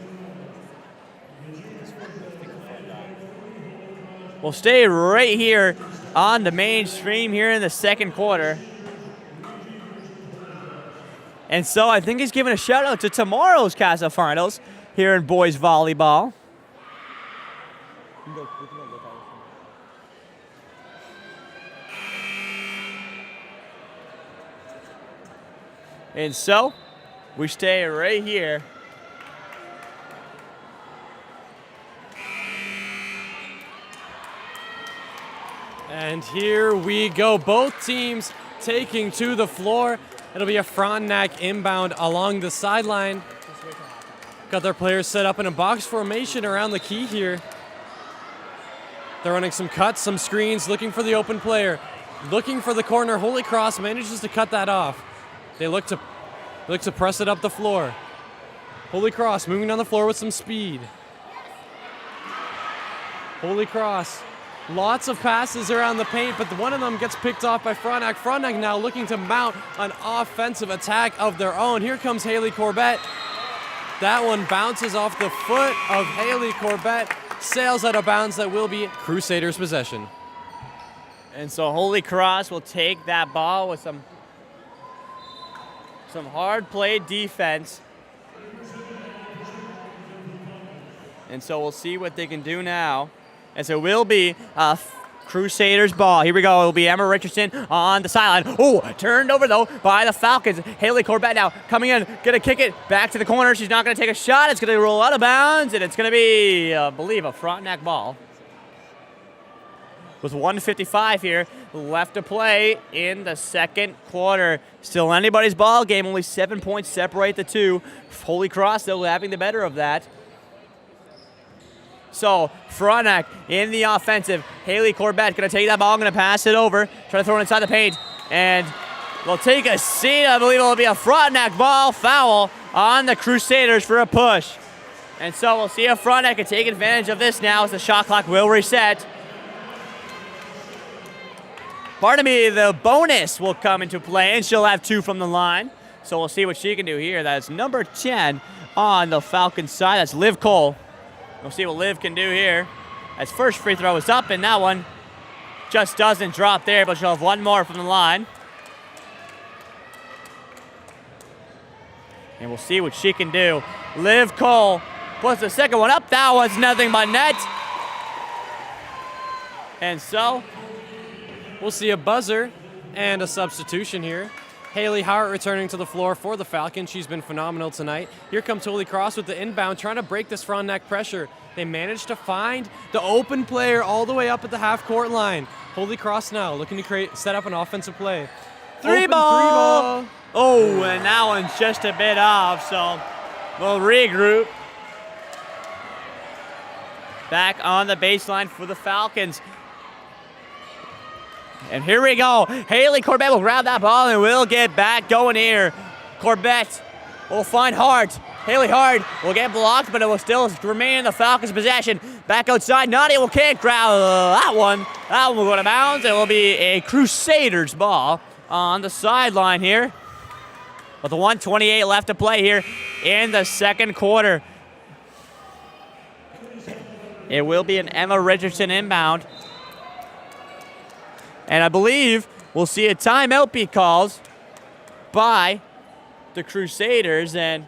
will stay right here on the main stream here in the second quarter. And so I think he's giving a shout out to tomorrow's Kassaa finals here in boys volleyball. And so we stay right here. And here we go. Both teams taking to the floor. It'll be a Frontenac inbound along the sideline. Got their players set up in a box formation around the key here. They're running some cuts, some screens, looking for the open player. Looking for the corner. Holy Cross manages to cut that off. They look to press it up the floor. Holy Cross moving down the floor with some speed. Holy Cross. Lots of passes around the paint, but one of them gets picked off by Frontenac. Frontenac now looking to mount an offensive attack of their own. Here comes Haley Corbett. That one bounces off the foot of Haley Corbett, sails out of bounds. That will be Crusaders' possession. And so Holy Cross will take that ball with some hard played defense. And so we'll see what they can do now. And so it will be Crusaders ball. Here we go. It will be Emma Richardson on the sideline. Oh, turned over though by the Falcons. Haley Corbett now coming in, gonna kick it back to the corner. She's not gonna take a shot. It's gonna roll out of bounds, and it's gonna be, I believe, a Frontenac ball. With 1:55 here left to play in the second quarter. Still anybody's ball game. Only 7 points separate the two. Holy Cross though having the better of that. So Frontenac in the offensive. Haley Corbett gonna take that ball, gonna pass it over, try to throw it inside the paint, and we'll take a seat. I believe it'll be a Frontenac ball foul on the Crusaders for a push. And so we'll see if Frontenac can take advantage of this now as the shot clock will reset. Pardon me, the bonus will come into play, and she'll have 2 from the line. So we'll see what she can do here. That's number 10 on the Falcons side. That's Liv Cole. We'll see what Liv can do here. As first free throw is up, and that one just doesn't drop there, but she'll have 1 more from the line. And we'll see what she can do. Liv Cole puts the second one up. That one's nothing but net. And so we'll see a buzzer and a substitution here. Haley Hart returning to the floor for the Falcons. She's been phenomenal tonight. Here comes Holy Cross with the inbound, trying to break this Frontenac pressure. They managed to find the open player all the way up at the half-court line. Holy Cross now looking to set up an offensive play. Three ball. Oh, and that one's just a bit off, so we'll regroup. Back on the baseline for the Falcons. And here we go. Haley Corbett will grab that ball and we'll get back going here. Corbett will find Hart. Haley Hart will get blocked, but it will still remain in the Falcons' possession. Back outside, Nadia will kick, grab that one. That one will go to bounds. It will be a Crusaders ball on the sideline here. With 1:28 left to play here in the second quarter. It will be an Emma Richardson inbound. And I believe we'll see a timeout be called by the Crusaders, and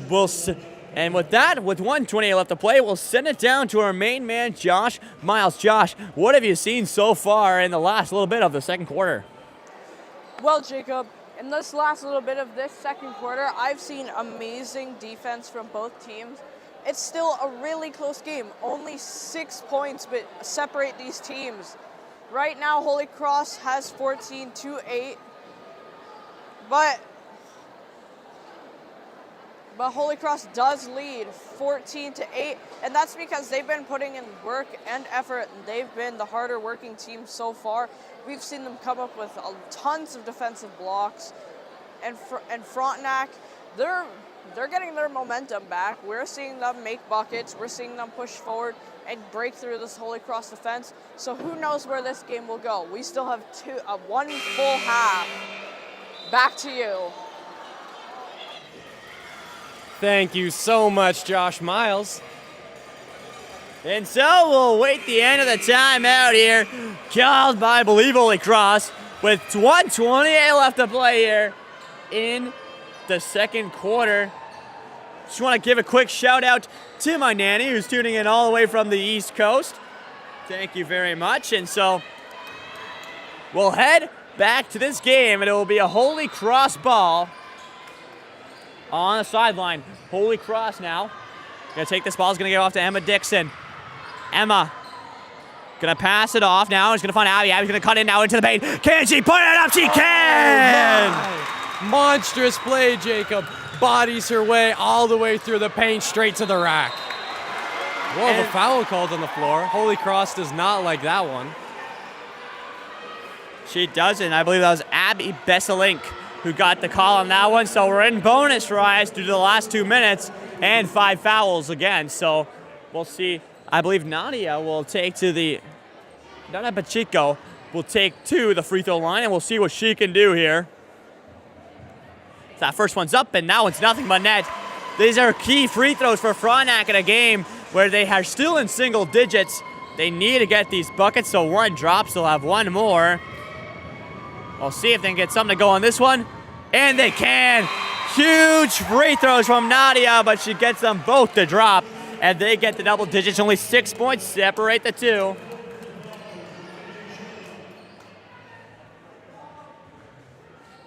with that, with 1:28 left to play, we'll send it down to our main man, Josh Miles. Josh, what have you seen so far in the last little bit of the second quarter? Well, Jacob, in this last little bit of this second quarter, I've seen amazing defense from both teams. It's still a really close game. Only 6 points but separate these teams. Right now, Holy Cross has 14-8, but Holy Cross does lead 14-8, and that's because they've been putting in work and effort, and they've been the harder working team so far. We've seen them come up with tons of defensive blocks, and Frontenac, they're getting their momentum back. We're seeing them make buckets. We're seeing them push forward and break through this Holy Cross defense. So who knows where this game will go? We still have one full half. Back to you. Thank you so much, Josh Miles. And so we'll wait the end of the timeout here, called by, I believe, Holy Cross, with 1:28 left to play here in the second quarter. Just want to give a quick shout out to my nanny who's tuning in all the way from the East Coast. Thank you very much. And so we'll head back to this game, and it will be a Holy Cross ball on the sideline. Holy Cross now. Gonna take this ball, is gonna get off to Emma Dixon. Emma gonna pass it off now. He's gonna find Abby. Abby's gonna cut in now into the paint. Can she put it up? She can! Oh, monstrous play, Jacob. Bodies her way all the way through the paint, straight to the rack. Whoa, the foul called on the floor. Holy Cross does not like that one. She doesn't. I believe that was Abby Besselink who got the call on that one. So we're in bonus rise due to the last 2 minutes and 5 fouls again. So we'll see. I believe Nadia will take to the, Nadia Pacheco will take to the free throw line, and we'll see what she can do here. That first one's up, and now it's nothing but net. These are key free throws for Frontenac in a game where they are still in single digits. They need to get these buckets, so one drops, they'll have one more. We'll see if they can get something to go on this one, and they can. Huge free throws from Nadia, but she gets them both to drop, and they get the double digits. Only 6 points separate the two.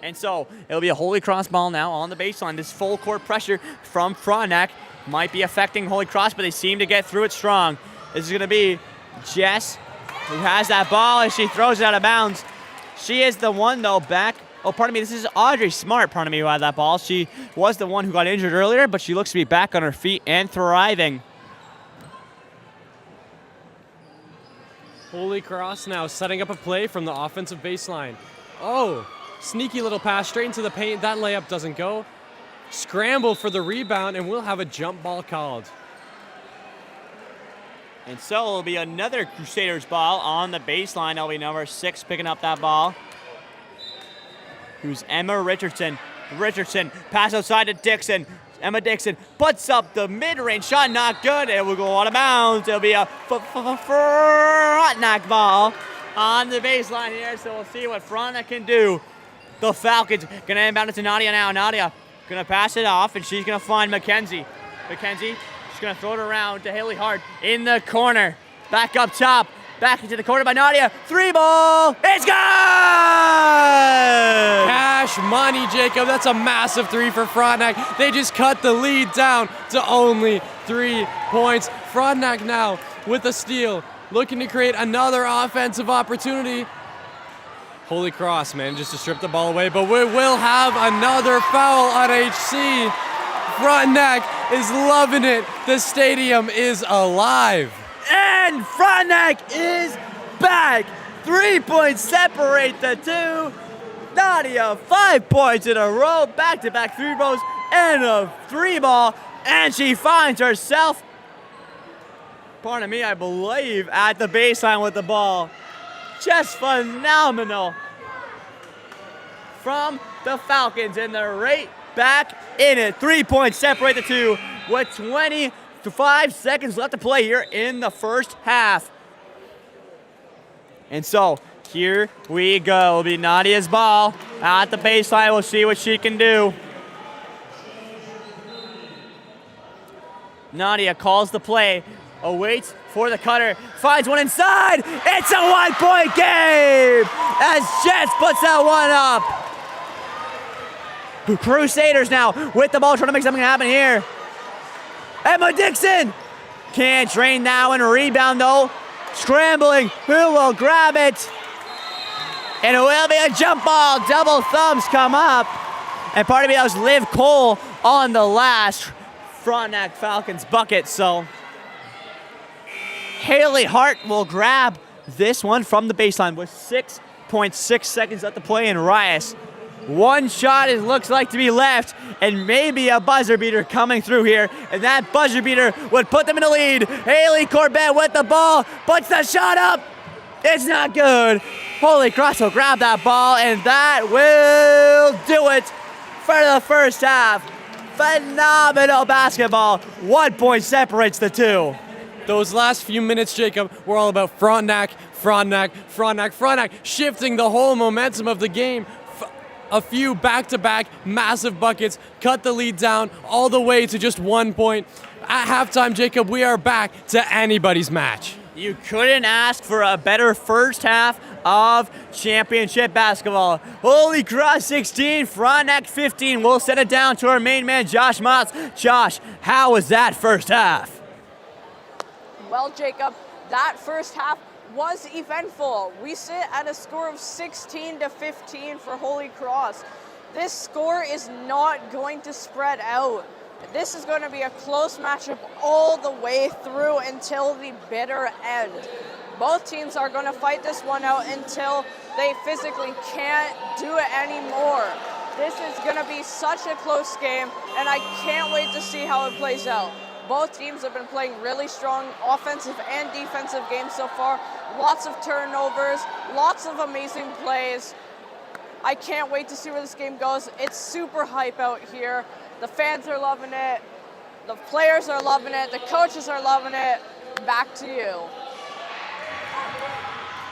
And so it'll be a Holy Cross ball now on the baseline. This full court pressure from Frontenac might be affecting Holy Cross, but they seem to get through it strong. This is going to be Jess who has that ball, and she throws it out of bounds. She is the one, though, back. Oh, pardon me. This is Audrey Smart, pardon me, who had that ball. She was the one who got injured earlier, but she looks to be back on her feet and thriving. Holy Cross now setting up a play from the offensive baseline. Oh, sneaky little pass straight into the paint. That layup doesn't go. Scramble for the rebound, and we'll have a jump ball called. And so it'll be another Crusaders ball on the baseline. That'll be number 6 picking up that ball, who's Emma Richardson. Richardson, pass outside to Dixon. Emma Dixon puts up the mid-range shot, not good. It will go out of bounds. It'll be a Frontenac ball on the baseline here, so we'll see what Frontenac can do. The Falcons gonna inbound it to Nadia now. Nadia gonna pass it off, and she's gonna find Mackenzie. Mackenzie, she's gonna throw it around to Haley Hart in the corner. Back up top, back into the corner by Nadia. 3 ball, it's good! Cash money, Jacob. That's a massive 3 for Frontenac. They just cut the lead down to only 3 points. Frontenac now with a steal, looking to create another offensive opportunity. Holy Cross manages to strip the ball away, but we will have another foul on HC. Frontenac is loving it. The stadium is alive. And Frontenac is back. 3 points separate the two. Nadia, 5 points in a row, back-to-back 3 balls and a 3 ball, and she finds herself, pardon me, I believe, at the baseline with the ball. Just phenomenal from the Falcons, and they're right back in it. 3 points separate the two with 25 seconds left to play here in the first half. And so here we go. It'll be Nadia's ball at the baseline. We'll see what she can do. Nadia calls the play, awaits for the cutter, finds one inside. It's a 1-point game as Jets puts that one up. Crusaders now with the ball, trying to make something happen here. Emma Dixon can't drain now and rebound though. Scrambling, who will grab it? And it will be a jump ball. Double thumbs come up. And pardon me, that was Liv Cole on the last Frontenac Falcons bucket. So Haley Hart will grab this one from the baseline with 6.6 seconds left to play in Rias. One shot it looks like to be left, and maybe a buzzer beater coming through here, and that buzzer beater would put them in the lead. Haley Corbett with the ball, puts the shot up. It's not good. Holy Cross will grab that ball, and that will do it for the first half. Phenomenal basketball. 1 point separates the two. Those last few minutes, Jacob, were all about Frontenac, shifting the whole momentum of the game. A few back-to-back massive buckets cut the lead down all the way to just 1 point. At halftime, Jacob, we are back to anybody's match. You couldn't ask for a better first half of championship basketball. Holy Cross 16, Frontenac 15. We'll send it down to our main man, Josh Miles. Josh, how was that first half? Well, Jacob, that first half was eventful. We sit at a score of 16-15 for Holy Cross. This score is not going to spread out. This is going to be a close matchup all the way through until the bitter end. Both teams are going to fight this one out until they physically can't do it anymore. This is going to be such a close game, and I can't wait to see how it plays out. Both teams have been playing really strong offensive and defensive games so far. Lots of turnovers, lots of amazing plays. I can't wait to see where this game goes. It's super hype out here. The fans are loving it. The players are loving it. The coaches are loving it. Back to you.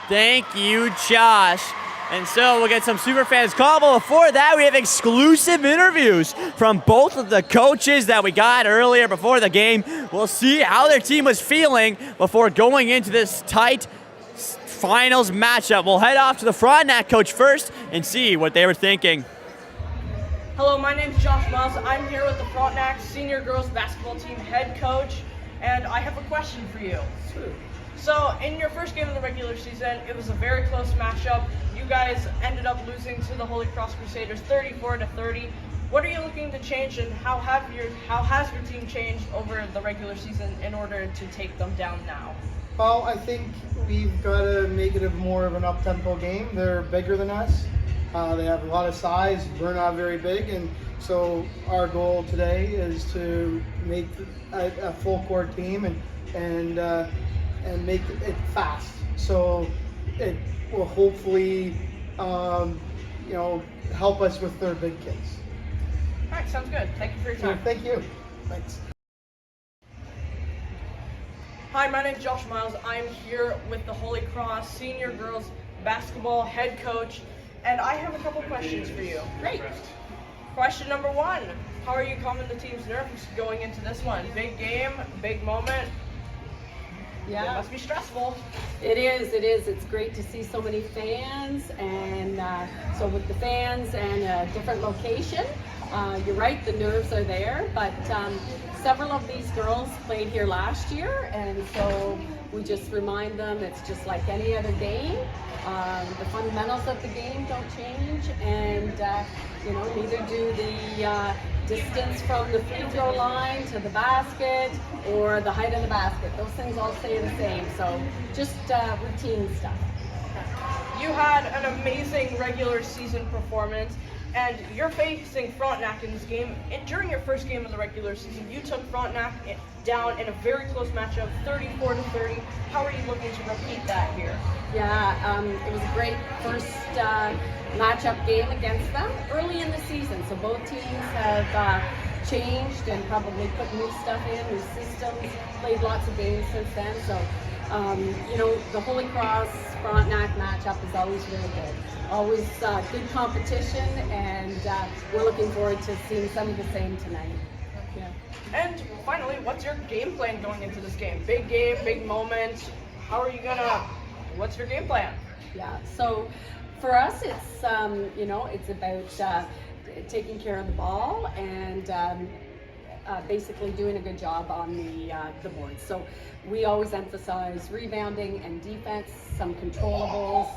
Thank you, Josh. And so we'll get some Superfans call, but before that, we have exclusive interviews from both of the coaches that we got earlier before the game. We'll see how their team was feeling before going into this tight finals matchup. We'll head off to the Frontenac coach first and see what they were thinking. Hello, my name is Josh Miles. I'm here with the Frontenac senior girls basketball team head coach, and I have a question for you. So, in your first game of the regular season, it was a very close matchup. You guys ended up losing to the Holy Cross Crusaders 34-30. What are you looking to change, and how has your team changed over the regular season in order to take them down now? Well, I think we've got to make it more of an up-tempo game. They're bigger than us. They have a lot of size. We're not very big, and so our goal today is to make a full-court team and make it fast. So it will hopefully, help us with their big kids. All right, sounds good. Thank you for your time. Thank you. Thanks. Hi, my name is Josh Miles. I'm here with the Holy Cross senior girls basketball head coach, and I have a couple questions for you. Great. Question number one, how are you calming the team's nerves going into this one? Big game, big moment. It Yeah, must be stressful. it is. It's great to see so many fans, and so with the fans and a different location, you're right, the nerves are there, but several of these girls played here last year, and so we just remind them it's just like any other game. The fundamentals of the game don't change, and neither do the distance from the free throw line to the basket or the height of the basket. Those things all stay the same, so just routine stuff. You had an amazing regular season performance, and you're facing Frontenac in this game. And during your first game of the regular season, you took Frontenac down in a very close matchup, 34-30. How are you looking to repeat that here? Yeah, it was a great first matchup game against them early in the season. So both teams have changed and probably put new stuff in, new systems, played lots of games since then. So, the Holy Cross Frontenac matchup is always really good. Always good competition, and we're looking forward to seeing some of the same tonight. Yeah. And finally, what's your game plan going into this game? Big game, big moment. What's your game plan? Yeah, so for us, it's it's about taking care of the ball and basically doing a good job on the board. So we always emphasize rebounding and defense, some controllables.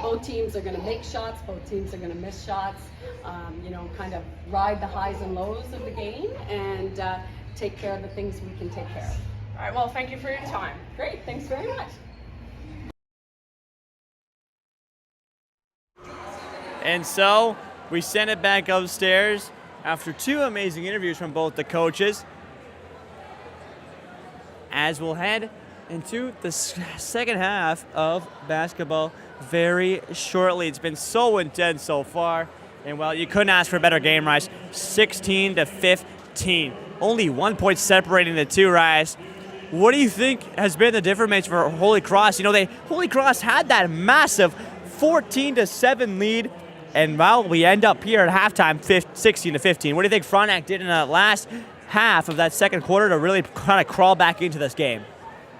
Both teams are going to make shots, both teams are going to miss shots. Kind of ride the highs and lows of the game and take care of the things we can take care of. All right, well, thank you for your time. Great, thanks very much. And so we send it back upstairs after two amazing interviews from both the coaches, as we'll head into the second half of basketball very shortly. It's been so intense so far, and well, you couldn't ask for a better game, Rice. 16-15. Only 1 point separating the two, Rice. what do you think has been the difference for Holy Cross? You know, Holy Cross had that massive 14-7 lead, and well, we end up here at halftime 16-15. What do you think Frontenac did in the last half of that second quarter to really kind of crawl back into this game?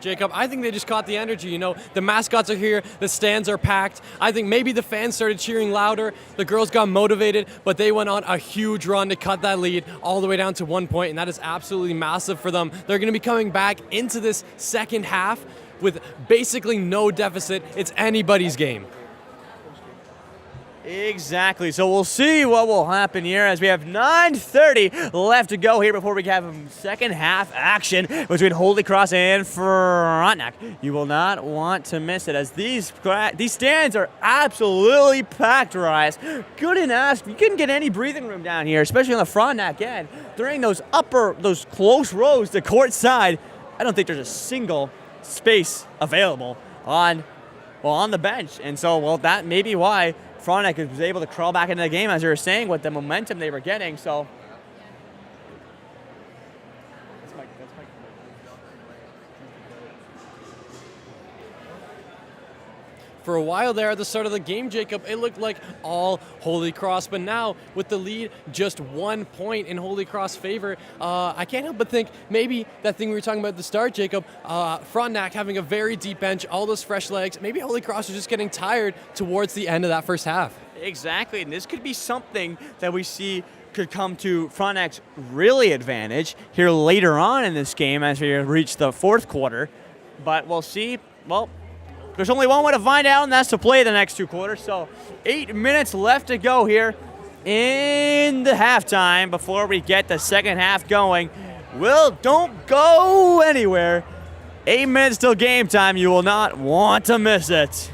Jacob, I think they just caught the energy. You know, the mascots are here, the stands are packed. I think maybe the fans started cheering louder, the girls got motivated, but they went on a huge run to cut that lead all the way down to 1 point, and that is absolutely massive for them. They're going to be coming back into this second half with basically no deficit. It's anybody's game. Exactly. So we'll see what will happen here as we have 9:30 left to go here before we have second half action between Holy Cross and Frontenac. You will not want to miss it as these stands are absolutely packed, Rise. Couldn't ask. You couldn't get any breathing room down here, especially on the Frontenac end. During those close rows to court side, I don't think there's a single space available on the bench. And so, that may be why Frontenac was able to crawl back into the game, as you were saying, with the momentum they were getting. So, For a while there at the start of the game, Jacob, it looked like all Holy Cross, but now with the lead just 1 point in Holy Cross favor, I can't help but think maybe that thing we were talking about at the start, Jacob, Frontenac having a very deep bench, all those fresh legs, maybe Holy Cross was just getting tired towards the end of that first half. Exactly, and this could be something that we see could come to Frontenac's really advantage here later on in this game as we reach the fourth quarter. But we'll see. Well, there's only one way to find out, and that's to play the next two quarters. So 8 minutes left to go here in the halftime before we get the second half going. Don't go anywhere. 8 minutes till game time. You will not want to miss it.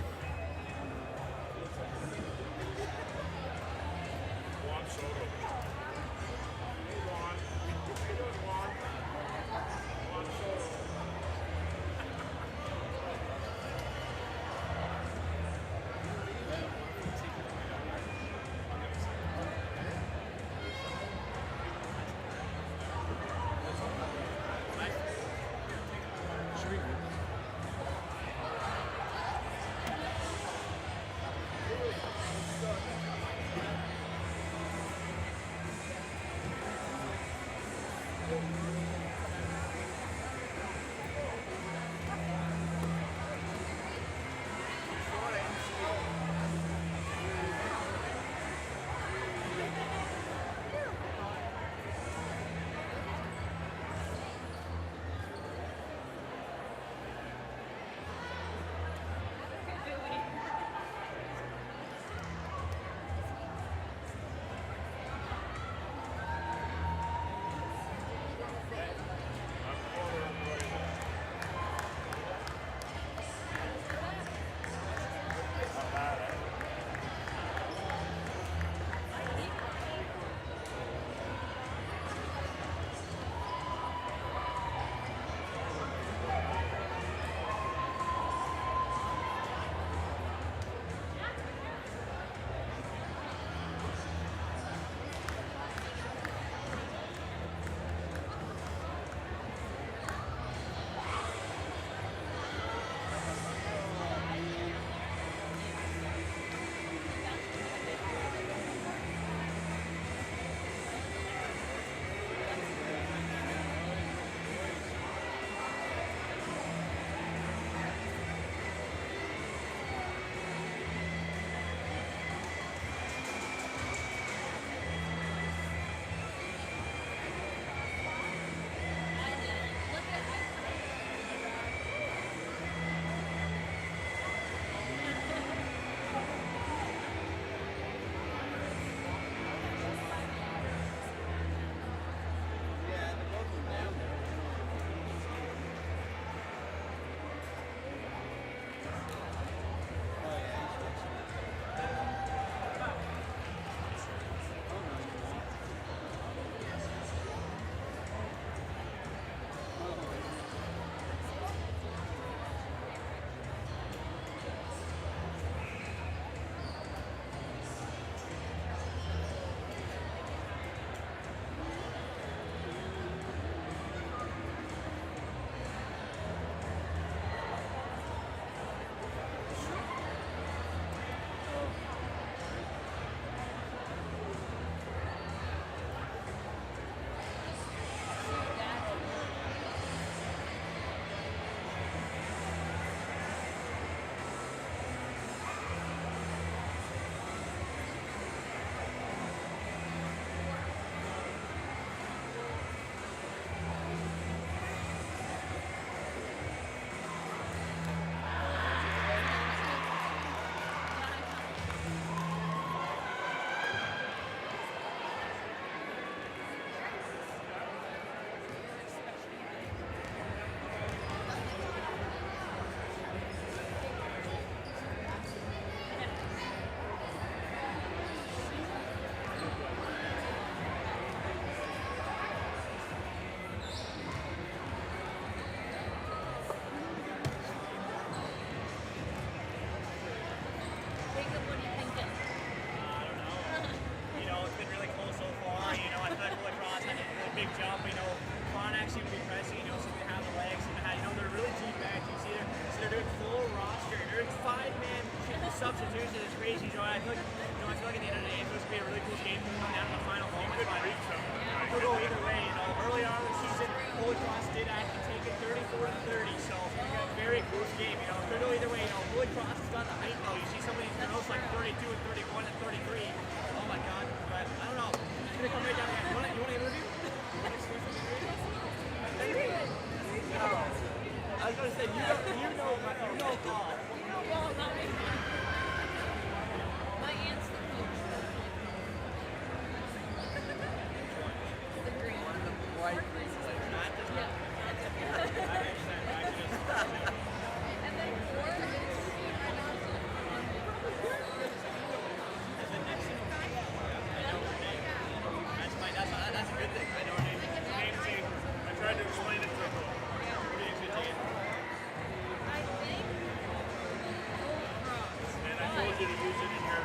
Could go either way. Early on in the season, Holy Cross did actually take it 34-30, so a very close game. Could go either way. Holy Cross has got the height though. You see some of these girls like 32 and 31 and 33. Oh my God! But I don't know. It's gonna come right down here. You want to interview? No. I was gonna say you know Paul. My aunt's the coach. The green. One of the bright green places. And then 4 is right now. That's a good thing. I know it is. Game changer. I tried to explain it to him. And I told you to use it in your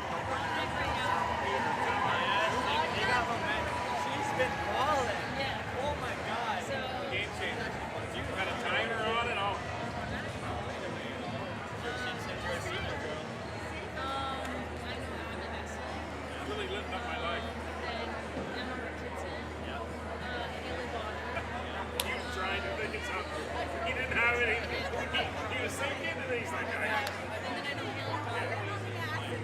She's been balling. Yeah. Oh my God. Game changer. You got a timer on it all. Really lifting up my life. He was trying to think it's up. He didn't have it. He was thinking, and he's like, I didn't even see what happened. The girl got her hair stuck.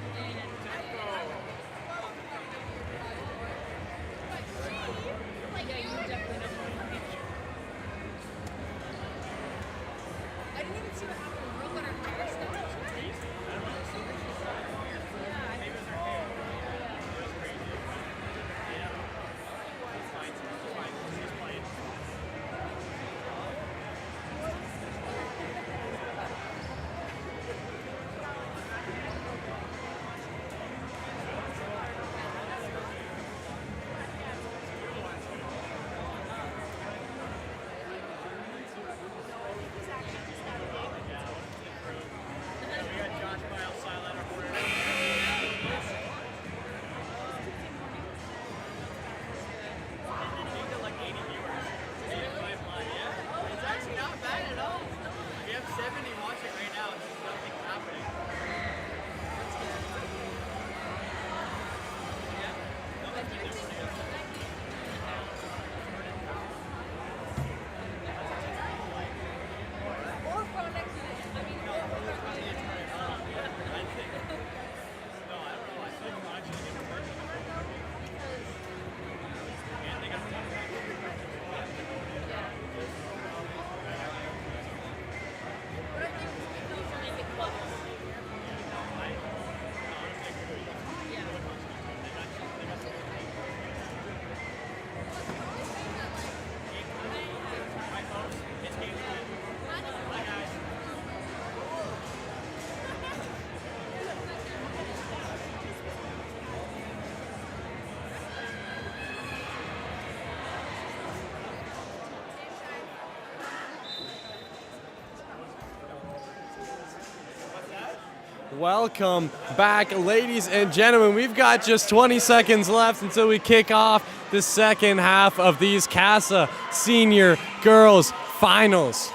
Welcome back, ladies and gentlemen. We've got just 20 seconds left until we kick off the second half of these Kassaa Senior Girls Finals.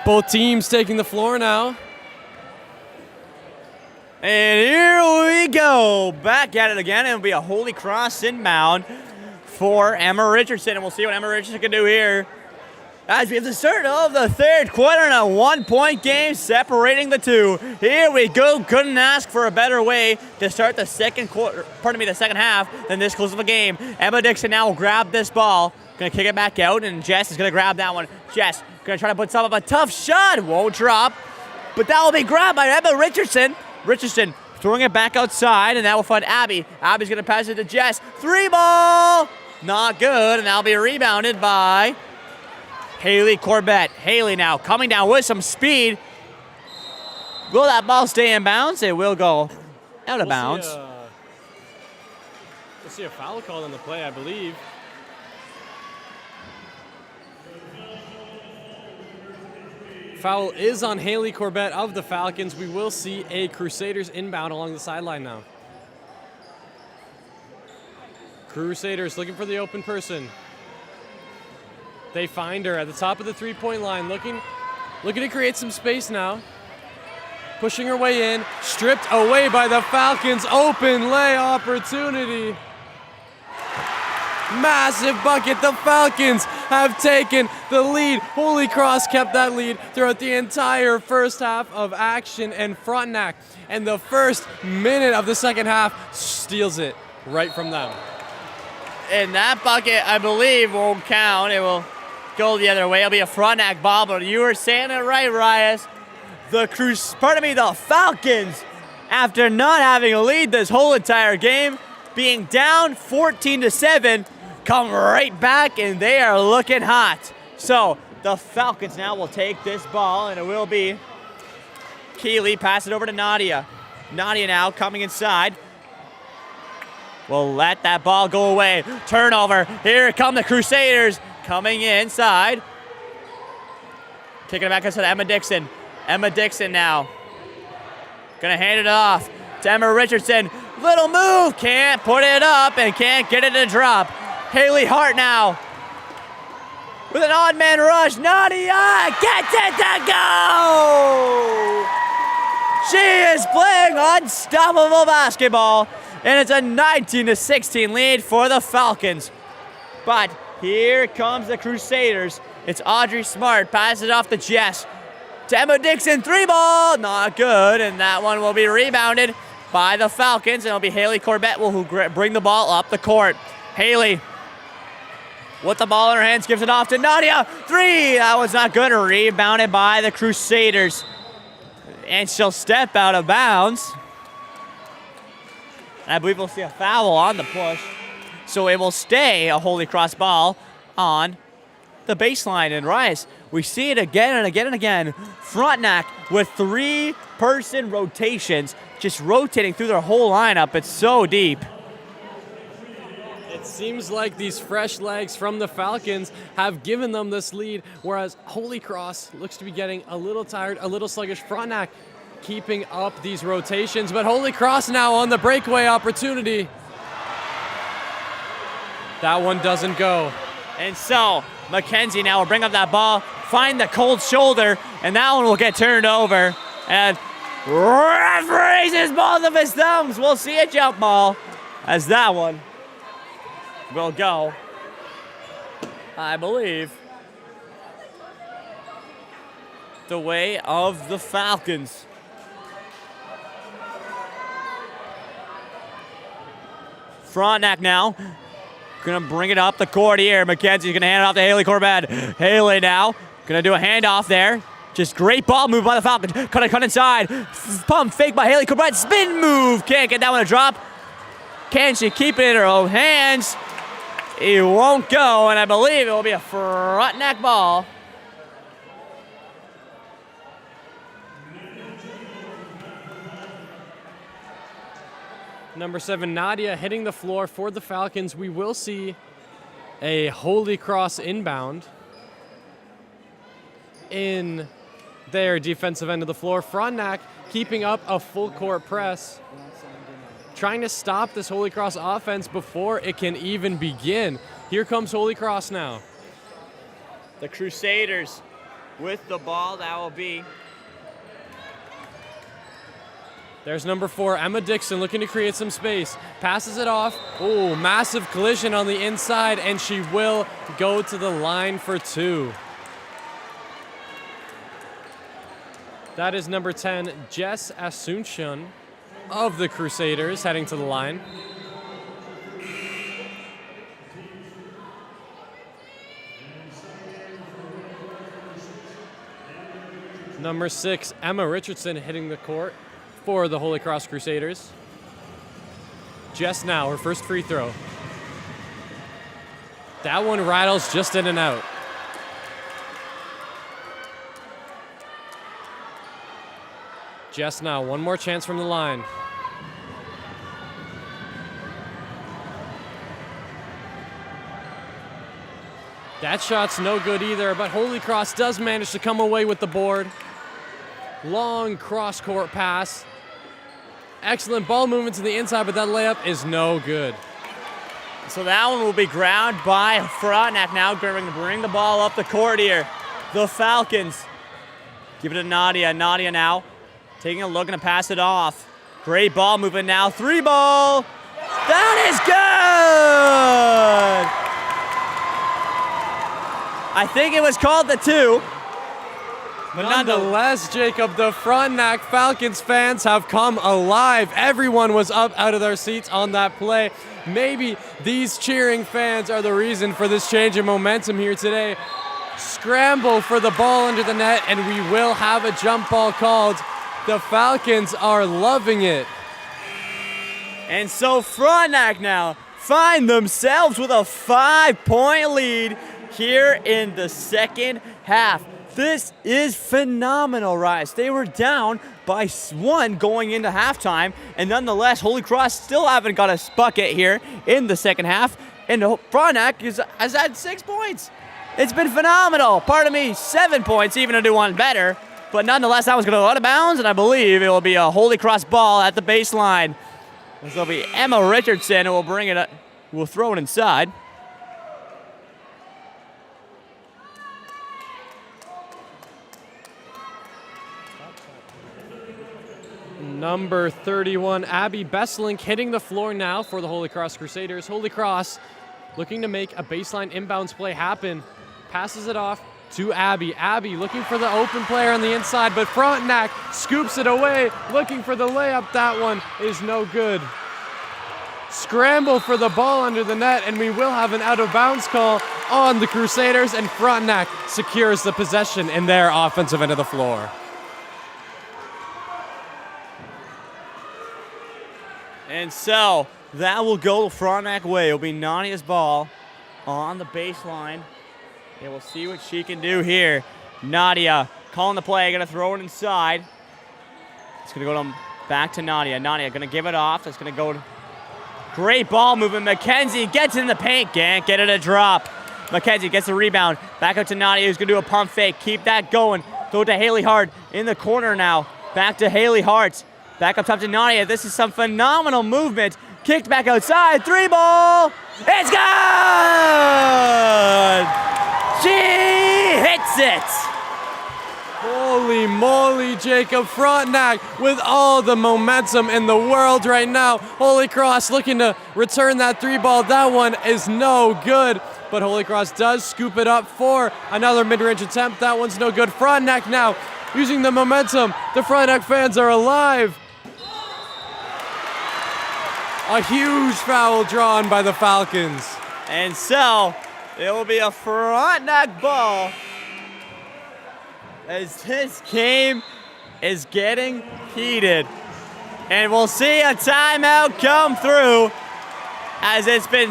Both teams taking the floor now. And here we go. Back at it again. It'll be a Holy Cross inbound for Emma Richardson. And we'll see what Emma Richardson can do here. As we have the start of the third quarter and a 1-point game separating the two. Here we go. Couldn't ask for a better way to start the second half than this close of a game. Emma Dixon now will grab this ball. Gonna kick it back out, and Jess is gonna grab that one. Jess gonna try to put some of a tough shot. Won't drop, but that will be grabbed by Emma Richardson. Richardson throwing it back outside, and that will find Abby. Abby's gonna pass it to Jess. 3-ball, not good, and that'll be rebounded by Haley Corbett. Haley now coming down with some speed. Will that ball stay in bounds? It will go out of bounds. We'll see a foul called on the play, I believe. Foul is on Haley Corbett of the Falcons. We will see a Crusaders inbound along the sideline now. Crusaders looking for the open person. They find her at the top of the three-point line, looking to create some space now. pushing her way in, stripped away by the Falcons. Open lay opportunity. Massive bucket. The Falcons have taken the lead. Holy Cross kept that lead throughout the entire first half of action, and Frontenac in the first minute of the second half steals it right from them. And that bucket, I believe, won't count. It will go the other way. It'll be a Frontenac ball, but you were saying it right, Rias. The Falcons, after not having a lead this whole entire game, being down 14-7, come right back, and they are looking hot. So the Falcons now will take this ball, and it will be Keeley. Pass it over to Nadia. Nadia now coming inside. Will let that ball go away. Turnover. Here come the Crusaders coming inside. Kicking it back inside Emma Dixon. Emma Dixon now. Gonna hand it off to Emma Richardson. Little move. Can't put it up and can't get it to drop. Haley Hart now with an odd man rush. Nadia gets it to go! She is playing unstoppable basketball, and it's a 19-16 lead for the Falcons. But here comes the Crusaders. It's Audrey Smart, passes it off to Jess. To Emma Dixon, 3-ball, not good, and that one will be rebounded by the Falcons, and it'll be Haley Corbett who bring the ball up the court. Haley with the ball in her hands, gives it off to Nadia. 3, that was not good, rebounded by the Crusaders. And she'll step out of bounds. And I believe we'll see a foul on the push. So it will stay a Holy Cross ball on the baseline. And Rice, we see it again and again and again. Frontenac with 3-person rotations, just rotating through their whole lineup. It's so deep. It seems like these fresh legs from the Falcons have given them this lead, whereas Holy Cross looks to be getting a little tired, a little sluggish. Frontenac keeping up these rotations, but Holy Cross now on the breakaway opportunity. That one doesn't go. And so Mackenzie now will bring up that ball, find the cold shoulder, and that one will get turned over. And ref raises both of his thumbs. We'll see a jump ball as that one will go, I believe, the way of the Falcons. Frontenac now gonna bring it up the court here. Mackenzie's gonna hand it off to Haley Corbett. Haley now gonna do a handoff there. Just great ball move by the Falcons. Cut inside. Pump fake by Haley Corbett. Spin move. Can't get that one to drop. Can she keep it in her own hands? It won't go, and I believe it will be a Frontenac ball. Number 7, Nadia hitting the floor for the Falcons. We will see a Holy Cross inbound in their defensive end of the floor. Frontenac keeping up a full court press, trying to stop this Holy Cross offense before it can even begin. Here comes Holy Cross now. The Crusaders with the ball. That will be. There's number 4, Emma Dixon, looking to create some space. Passes it off. Oh, massive collision on the inside, and she will go to the line for 2. That is number 10, Jess Asuncion of the Crusaders, heading to the line. Number 6, Emma Richardson, hitting the court for the Holy Cross Crusaders. Jess now, her first free throw. That one rattles just in and out. Jess now, one more chance from the line. That shot's no good either, but Holy Cross does manage to come away with the board. Long cross-court pass. Excellent ball movement to the inside, but that layup is no good. So that one will be ground by Frontenac now, going to bring the ball up the court here. The Falcons give it to Nadia. Nadia now taking a look and to pass it off. Great ball moving now. 3 ball. That is good. I think it was called the 2. But Nonetheless, Jacob, the Frontenac Falcons fans have come alive. Everyone was up out of their seats on that play. Maybe these cheering fans are the reason for this change in momentum here today. Scramble for the ball under the net, and we will have a jump ball called. The Falcons are loving it. And so Frontenac now find themselves with a 5-point lead here in the second half. This is phenomenal, Rice. They were down by 1 going into halftime, and nonetheless, Holy Cross still haven't got a bucket here in the second half, and Frontenac has had 6 points. It's been phenomenal. Pardon me, 7 points, even to do one better. But nonetheless, that was going to go out of bounds, and I believe it will be a Holy Cross ball at the baseline. This will be Emma Richardson who will bring it up, who will throw it inside. Number 31, Abby Besselink, hitting the floor now for the Holy Cross Crusaders. Holy Cross looking to make a baseline inbounds play happen. Passes it off to Abby. Abby looking for the open player on the inside, but Frontenac scoops it away, looking for the layup. That one is no good. Scramble for the ball under the net, and we will have an out-of-bounds call on the Crusaders, and Frontenac secures the possession in their offensive end of the floor. And so that will go the Frontenac way. It'll be Nadia's ball on the baseline. And we'll see what she can do here. Nadia calling the play, gonna throw it inside. It's gonna go back to Nadia. Nadia gonna give it off. It's gonna go to great ball movement. Mackenzie gets in the paint, can't get it a drop. Mackenzie gets the rebound. Back up to Nadia, who's gonna do a pump fake. Keep that going. Throw to Haley Hart in the corner now. Back to Haley Hart. Back up top to Nadia. This is some phenomenal movement. Kicked back outside. 3 ball. It's good! She hits it! Holy moly, Jacob. Frontenac with all the momentum in the world right now. Holy Cross looking to return that 3 ball. That one is no good. But Holy Cross does scoop it up for another mid-range attempt. That one's no good. Frontenac now using the momentum. The Frontenac fans are alive. A huge foul drawn by the Falcons. And so it will be a Frontenac ball as this game is getting heated. And we'll see a timeout come through as it's been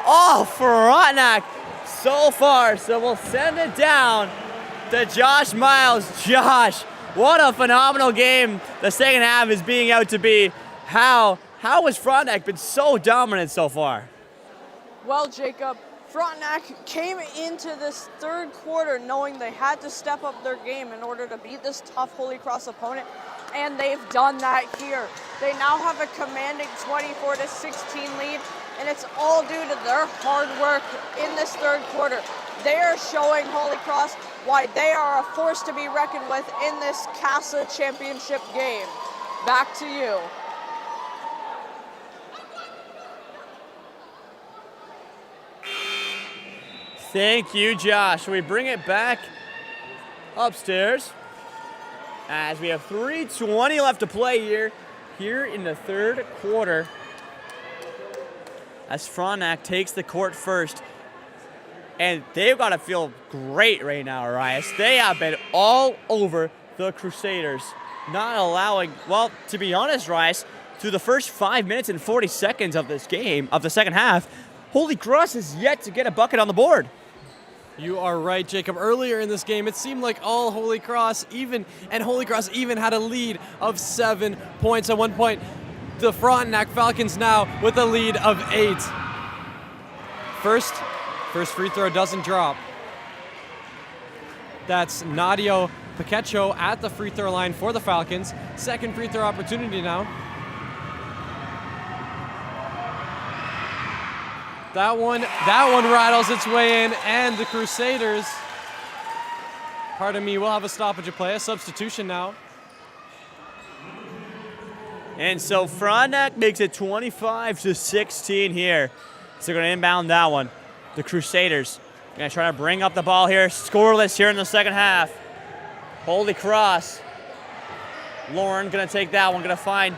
all Frontenac so far. So we'll send it down to Josh Miles. Josh, what a phenomenal game the second half is being out to be. How has Frontenac been so dominant so far? Well, Jacob, Frontenac came into this third quarter knowing they had to step up their game in order to beat this tough Holy Cross opponent, and they've done that here. They now have a commanding 24-16 lead, and it's all due to their hard work in this third quarter. They are showing Holy Cross why they are a force to be reckoned with in this Kassaa championship game. Back to you. Thank you, Josh. We bring it back upstairs as we have 3:20 left to play here in the third quarter as Frontenac takes the court first. And they've got to feel great right now, Arias. They have been all over the Crusaders, not allowing, well, to be honest, Rice, through the first 5 minutes and 40 seconds of this game, of the second half, Holy Cross has yet to get a bucket on the board. You are right, Jacob. Earlier in this game, it seemed like all Holy Cross even had a lead of 7 points. At one point, the Frontenac Falcons now with a lead of 8. First free throw doesn't drop. That's Nadia Paquecho at the free throw line for the Falcons. Second free throw opportunity now. That one rattles its way in, and the Crusaders, pardon me, will have a stoppage of play, a substitution now. And so Frontenac makes it 25-16 here. So they're going to inbound that one. The Crusaders going to try to bring up the ball here. Scoreless here in the second half. Holy Cross. Lauren going to take that one. Going to find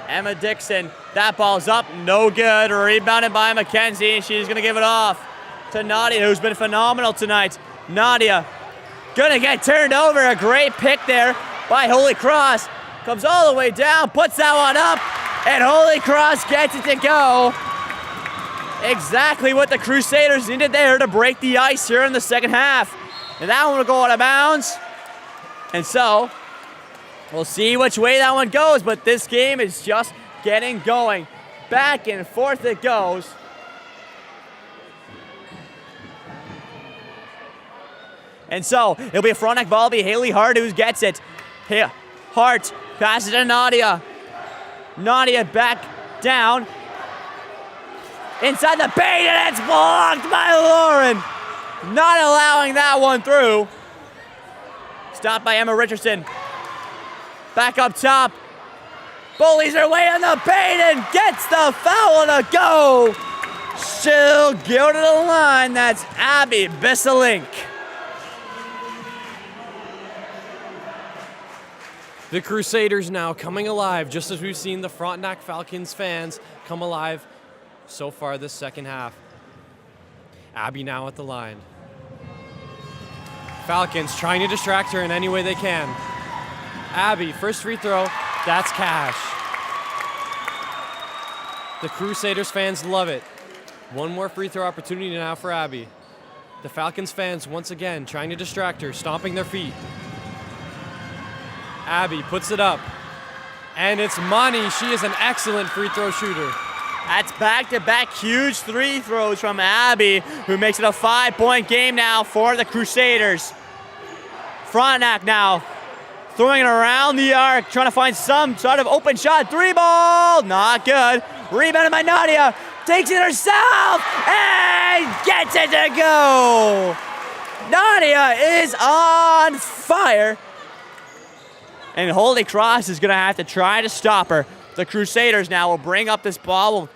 Emma Dixon. That ball's up. No good. Rebounded by Mackenzie. She's going to give it off to Nadia, who's been phenomenal tonight. Nadia going to get turned over. A great pick there by Holy Cross. Comes all the way down. Puts that one up. And Holy Cross gets it to go. Exactly what the Crusaders needed there to break the ice here in the second half. And that one will go out of bounds. And so, we'll see which way that one goes, but this game is just getting going. Back and forth it goes. And so, it'll be a Frontenac ball. It'll be Haley Hart who gets it. Here, Hart passes to Nadia. Nadia back down. Inside the paint, and it's blocked by Lauren. Not allowing that one through. Stopped by Emma Richardson. Back up top. Bullies her way in the paint and gets the foul to go. She'll go to the line. That's Abby Bisselink. The Crusaders now coming alive, just as we've seen the Frontenac Falcons fans come alive so far this second half. Abby now at the line. Falcons trying to distract her in any way they can. Abby, first free throw, that's cash. The Crusaders fans love it. One more free throw opportunity now for Abby. The Falcons fans once again trying to distract her, stomping their feet. Abby puts it up. And it's money. She is an excellent free throw shooter. That's back-to-back huge free throws from Abby, who makes it a 5-point game now for the Crusaders. Frontenac now throwing it around the arc, trying to find some sort of open shot. 3-ball, not good. Rebounded by Nadia, takes it herself, and gets it to go. Nadia is on fire. And Holy Cross is going to have to try to stop her. The Crusaders now will bring up this ball. Will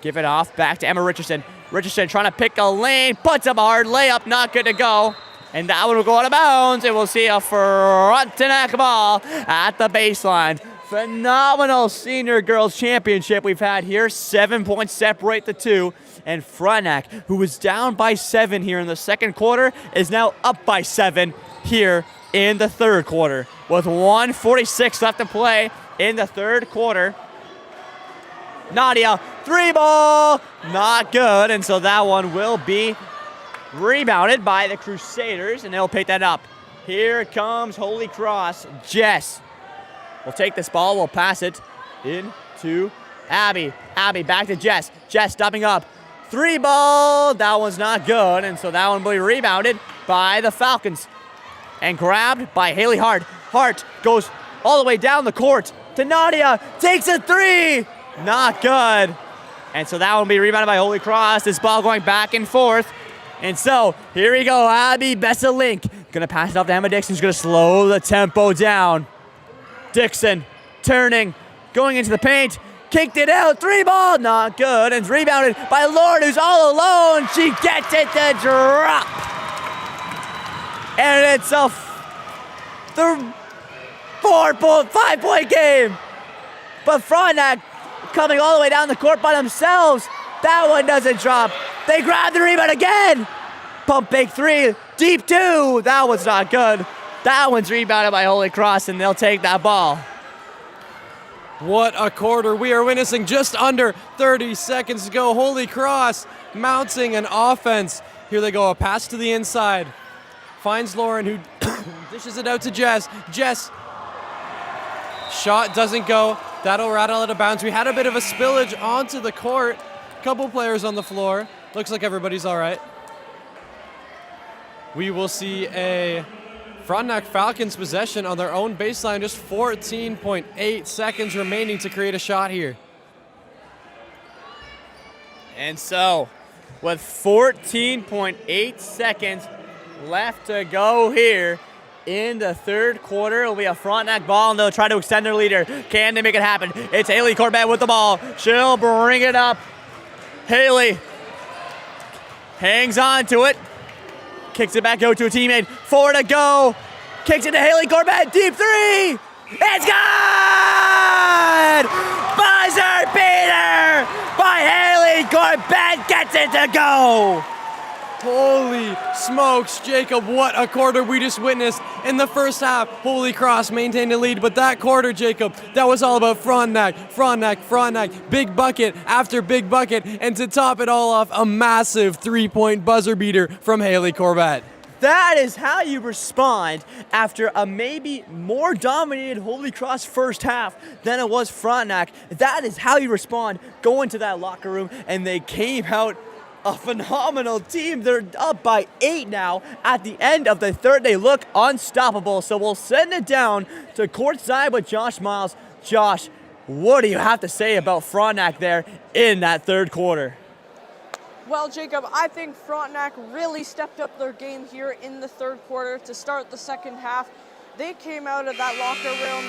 give it off back to Emma Richardson. Richardson trying to pick a lane. Puts up a hard layup. Not good to go. And that one will go out of bounds. And we'll see a Frontenac ball at the baseline. Phenomenal senior girls championship we've had here. 7 points separate the two. And Frontenac, who was down by 7 here in the second quarter, is now up by 7 here in the third quarter. With 1:46 left to play in the third quarter. Nadia, 3-ball, not good, and so that one will be rebounded by the Crusaders, and they'll pick that up. Here comes Holy Cross. Jess will take this ball, will pass it into Abby. Abby back to Jess. Jess stepping up. 3-ball, that one's not good, and so that one will be rebounded by the Falcons. And grabbed by Haley Hart. Hart goes all the way down the court to Nadia. Takes a 3. Not good. And so that one will be rebounded by Holy Cross. This ball going back and forth. And so here we go. Abby Besselink. Going to pass it off to Emma Dixon. She's going to slow the tempo down. Dixon turning. Going into the paint. Kicked it out. 3-ball. Not good. And it's rebounded by Lauren, who's all alone. She gets it to drop. And it's a 5-point game. But Frontenac coming all the way down the court by themselves. That one doesn't drop. They grab the rebound again. Pump fake 3. Deep 2. That one's not good. That one's rebounded by Holy Cross, and they'll take that ball. What a quarter. We are witnessing just under 30 seconds to go. Holy Cross mounting an offense. Here they go. A pass to the inside. Finds Lauren, who dishes it out to Jess. Jess, shot doesn't go. That'll rattle out of bounds. We had a bit of a spillage onto the court. Couple players on the floor. Looks like everybody's all right. We will see a Frontenac Falcons possession on their own baseline. Just 14.8 seconds remaining to create a shot here. And so, with 14.8 seconds left to go here in the third quarter. It'll be a Frontenac ball, and they'll try to extend their leader. Can they make it happen? It's Haley Corbett with the ball. She'll bring it up. Haley hangs on to it. Kicks it back out to a teammate. 4 to go. Kicks it to Haley Corbett. Deep three. It's good! Buzzer beater by Haley Corbett. Gets it to go. Holy smokes, Jacob, what a quarter we just witnessed. In the first half, Holy Cross maintained the lead, but that quarter, Jacob, that was all about Frontenac, big bucket after big bucket, and to top it all off, a massive three-point buzzer beater from Haley Corbett. That is how you respond after a maybe more dominated Holy Cross first half than it was Frontenac. That is how you respond. Go into that locker room, and they came out a phenomenal team. They're up by 8 now at the end of the third. They look unstoppable. So we'll send it down to courtside with Josh Miles. Josh, what do you have to say about Frontenac there in that third quarter? Well, Jacob, I think Frontenac really stepped up their game here in the third quarter to start the second half. They came out of that locker room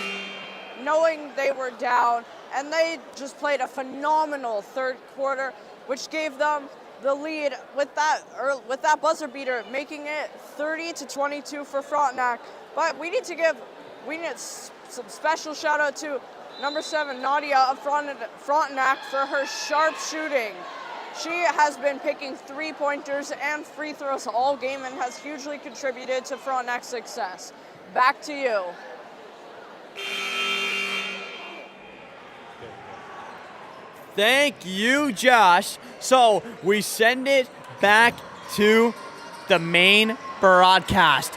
knowing they were down, and they just played a phenomenal third quarter, which gave them the lead with that buzzer beater, making it 30-22 for Frontenac. But we need some special shout out to number 7 Nadia of Frontenac for her sharp shooting. She has been picking 3-pointers and free throws all game and has hugely contributed to Frontenac's success. Back to you. Thank you, Josh. So we send it back to the main broadcast.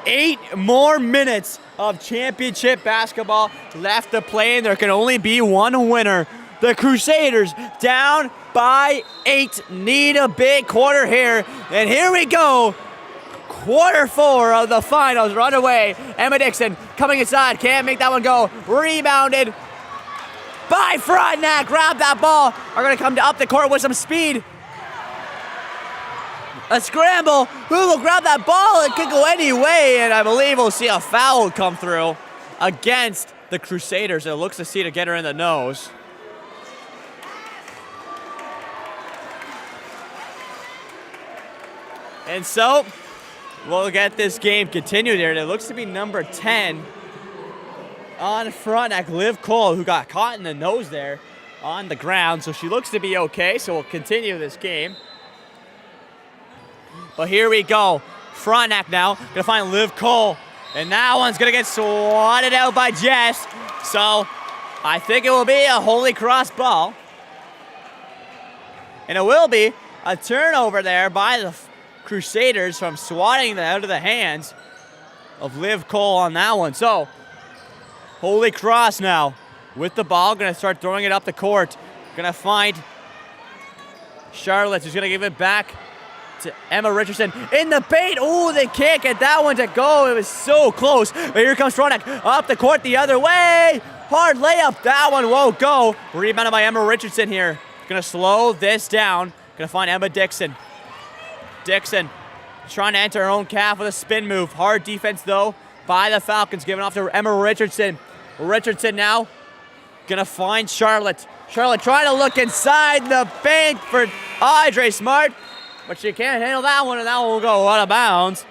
8 more minutes of championship basketball left to play, and there can only be one winner. The Crusaders down by 8. Need a big quarter here. And here we go. Quarter 4 of the finals. Run away. Emma Dixon coming inside. Can't make that one go. Rebounded by Frontenac. Grab that ball. Are going to come up the court with some speed. A scramble. Who will grab that ball? It could go any way. And I believe we'll see a foul come through against the Crusaders. It looks to see to get her in the nose. And so, we'll get this game continued here. It looks to be number 10 on Frontenac, Liv Cole, who got caught in the nose there on the ground. So she looks to be okay, so we'll continue this game. But here we go. Frontenac now, gonna find Liv Cole. And that one's gonna get swatted out by Jess. So, I think it will be a Holy Cross ball. And it will be a turnover there by the Crusaders from swatting that out of the hands of Liv Cole on that one. So, Holy Cross now with the ball, gonna start throwing it up the court. Gonna find Charlotte, who's gonna give it back to Emma Richardson in the paint. Oh, they can't get that one to go. It was so close. But here comes Frontenac up the court the other way. Hard layup. That one won't go. Rebounded by Emma Richardson here. Gonna slow this down. Gonna find Emma Dixon. Dixon trying to enter her own calf with a spin move. Hard defense, though, by the Falcons. Giving off to Emma Richardson. Richardson now gonna find Charlotte. Charlotte trying to look inside the paint for Audrey Smart, but she can't handle that one, and that one will go out of bounds.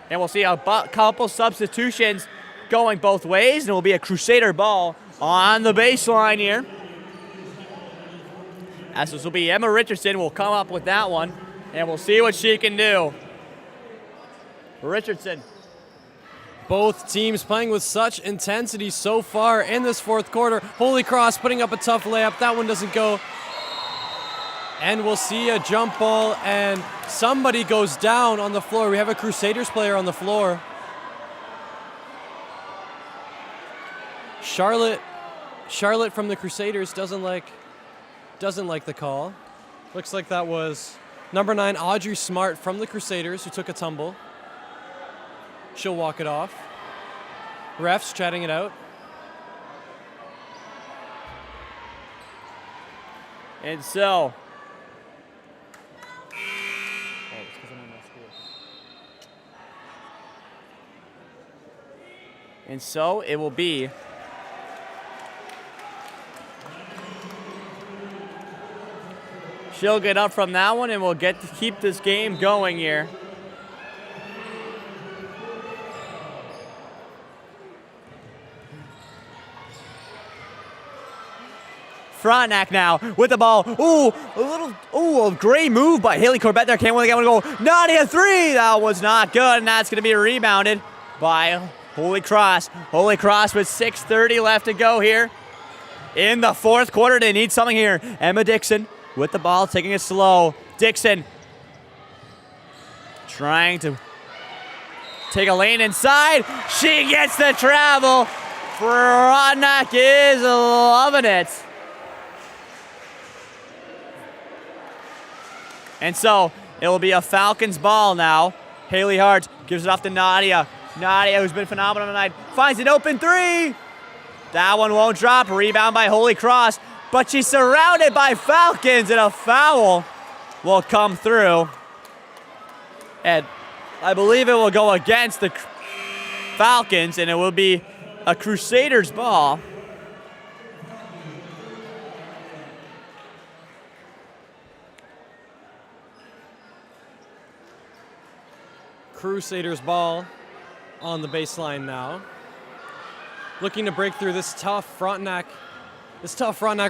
And we'll see a couple substitutions going both ways, and it will be a Crusader ball on the baseline here. As this will be Emma Richardson will come up with that one. And we'll see what she can do. Richardson. Both teams playing with such intensity so far in this fourth quarter. Holy Cross putting up a tough layup. That one doesn't go. And we'll see a jump ball, and somebody goes down on the floor. We have a Crusaders player on the floor. Charlotte from the Crusaders doesn't like the call. Looks like that was number 9, Audrey Smart from the Crusaders, who took a tumble. She'll walk it off. Refs chatting it out. And so, And so it will be she'll get up from that one, and we'll get to keep this game going here. Frontenac now with the ball. A great move by Haley Corbett there. Can't win the game. Go. Nadia 3. That was not good, and that's going to be rebounded by Holy Cross. Holy Cross with 6:30 left to go here in the fourth quarter. They need something here. Emma Dixon with the ball, taking it slow. Dixon trying to take a lane inside. She gets the travel. Frontenac is loving it. And so it will be a Falcons ball now. Haley Hart gives it off to Nadia. Nadia, who's been phenomenal tonight, finds an open 3. That one won't drop. Rebound by Holy Cross. But she's surrounded by Falcons, and a foul will come through. And I believe it will go against the Falcons, and it will be a Crusaders ball. Crusaders ball on the baseline now. Looking to break through this tough Frontenac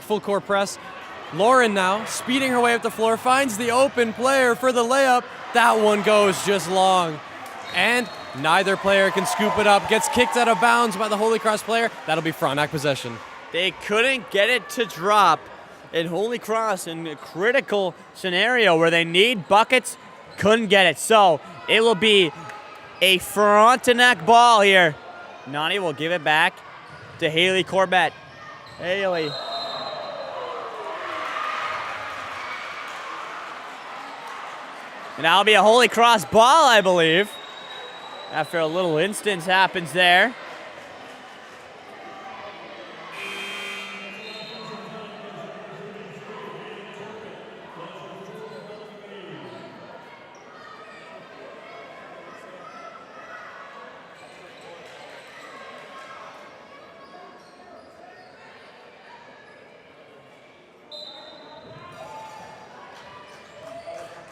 full court press. Lauren now speeding her way up the floor, finds the open player for the layup. That one goes just long. And neither player can scoop it up. Gets kicked out of bounds by the Holy Cross player. That'll be Frontenac possession. They couldn't get it to drop. And Holy Cross, in a critical scenario where they need buckets, couldn't get it. So it will be a Frontenac ball here. Nani will give it back to Haley Corbett. Haley. And that'll be a Holy Cross ball, I believe. After a little instance happens there.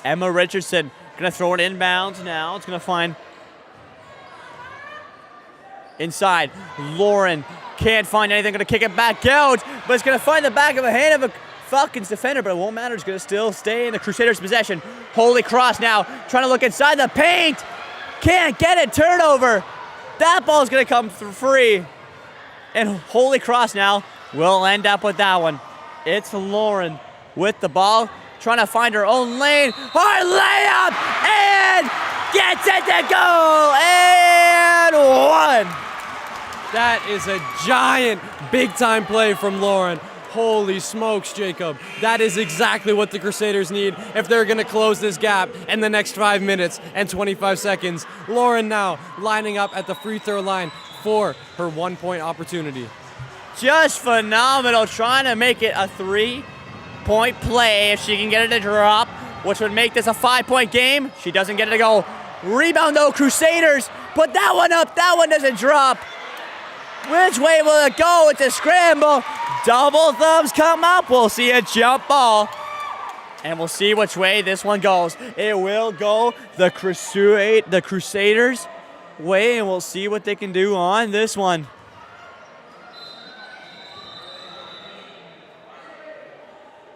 Emma Richardson gonna throw it inbounds now. It's gonna find inside. Lauren can't find anything, gonna kick it back out, but it's gonna find the back of a hand of a Falcons defender, but it won't matter. It's gonna still stay in the Crusaders' possession. Holy Cross now trying to look inside the paint. Can't get it, turnover. That ball's gonna come free. And Holy Cross now will end up with that one. It's Lauren with the ball, trying to find her own lane. Hard layup, and gets it to go, and one. That is a giant big-time play from Lauren. Holy smokes, Jacob. That is exactly what the Crusaders need if they're going to close this gap in the next 5 minutes and 25 seconds. Lauren now lining up at the free throw line for her 1-point opportunity. Just phenomenal, trying to make it a 3-point play if she can get it to drop, which would make this a 5-point game. She doesn't get it to go. Rebound though, Crusaders. Put that one up. That one doesn't drop. Which way will it go? It's a scramble. Double thumbs come up. We'll see a jump ball. And we'll see which way this one goes. It will go the Crusaders way, and we'll see what they can do on this one.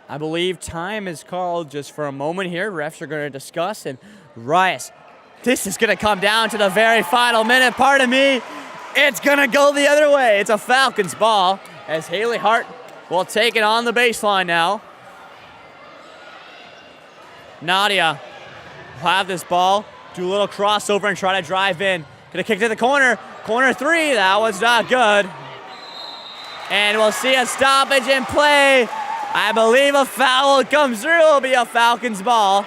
I believe time is called just for a moment here. Refs are going to discuss, and Rice, this is going to come down to the very final minute. Pardon me. It's going to go the other way. It's a Falcons ball as Haley Hart will take it on the baseline now. Nadia will have this ball, do a little crossover and try to drive in. Gonna kick to the corner. Corner 3. That one's not good. And we'll see a stoppage in play. I believe a foul comes through. It'll be a Falcons ball.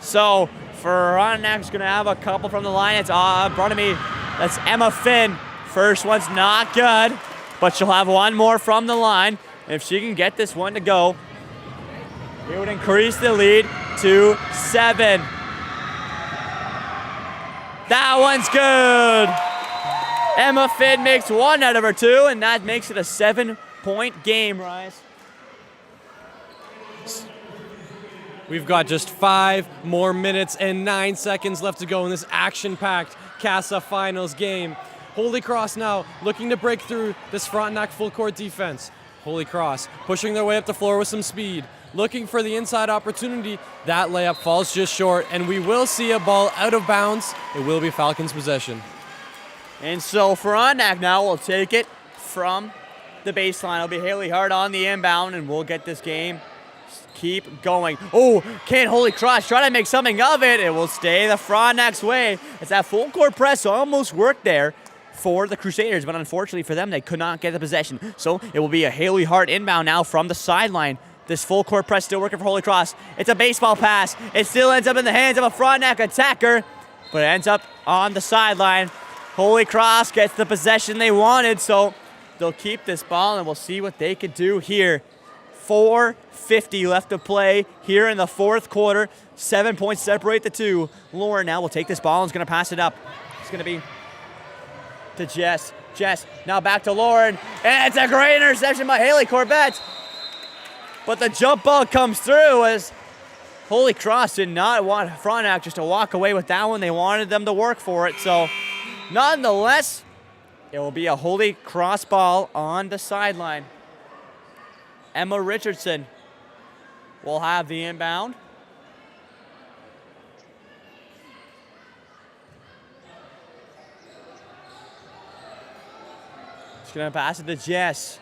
So Frontenac's gonna have a couple from the line. It's in front of me. That's Emma Finn. First one's not good, but she'll have one more from the line if she can get this one to go. It would increase the lead to 7. That one's good. Emma Finn makes 1 out of her 2, and that makes it a 7-point game, Rise. We've got just 5 more minutes and 9 seconds left to go in this action-packed Kassaa Finals game. Holy Cross now looking to break through this Frontenac full-court defense. Holy Cross pushing their way up the floor with some speed. Looking for the inside opportunity. That layup falls just short, and we will see a ball out of bounds. It will be Falcons' possession. And so Frontenac now will take it from the baseline. It'll be Haley Hart on the inbound, and we'll get this game keep going. Oh, can't Holy Cross try to make something of it. It will stay the Frontenac's way. As that full court press almost worked there for the Crusaders, but unfortunately for them, they could not get the possession. So it will be a Haley Hart inbound now from the sideline. This full court press still working for Holy Cross. It's a baseball pass. It still ends up in the hands of a Frontenac attacker, but it ends up on the sideline. Holy Cross gets the possession they wanted, so they'll keep this ball, and we'll see what they can do here. 4:50 left to play here in the fourth quarter. 7 points separate the two. Lauren now will take this ball and is going to pass it up. It's going to be to Jess. Jess now back to Lauren, and it's a great interception by Haley Corbett. But the jump ball comes through as Holy Cross did not want Frontenac just to walk away with that one. They wanted them to work for it. So nonetheless, it will be a Holy Cross ball on the sideline. Emma Richardson will have the inbound. She's going to pass it to Jess.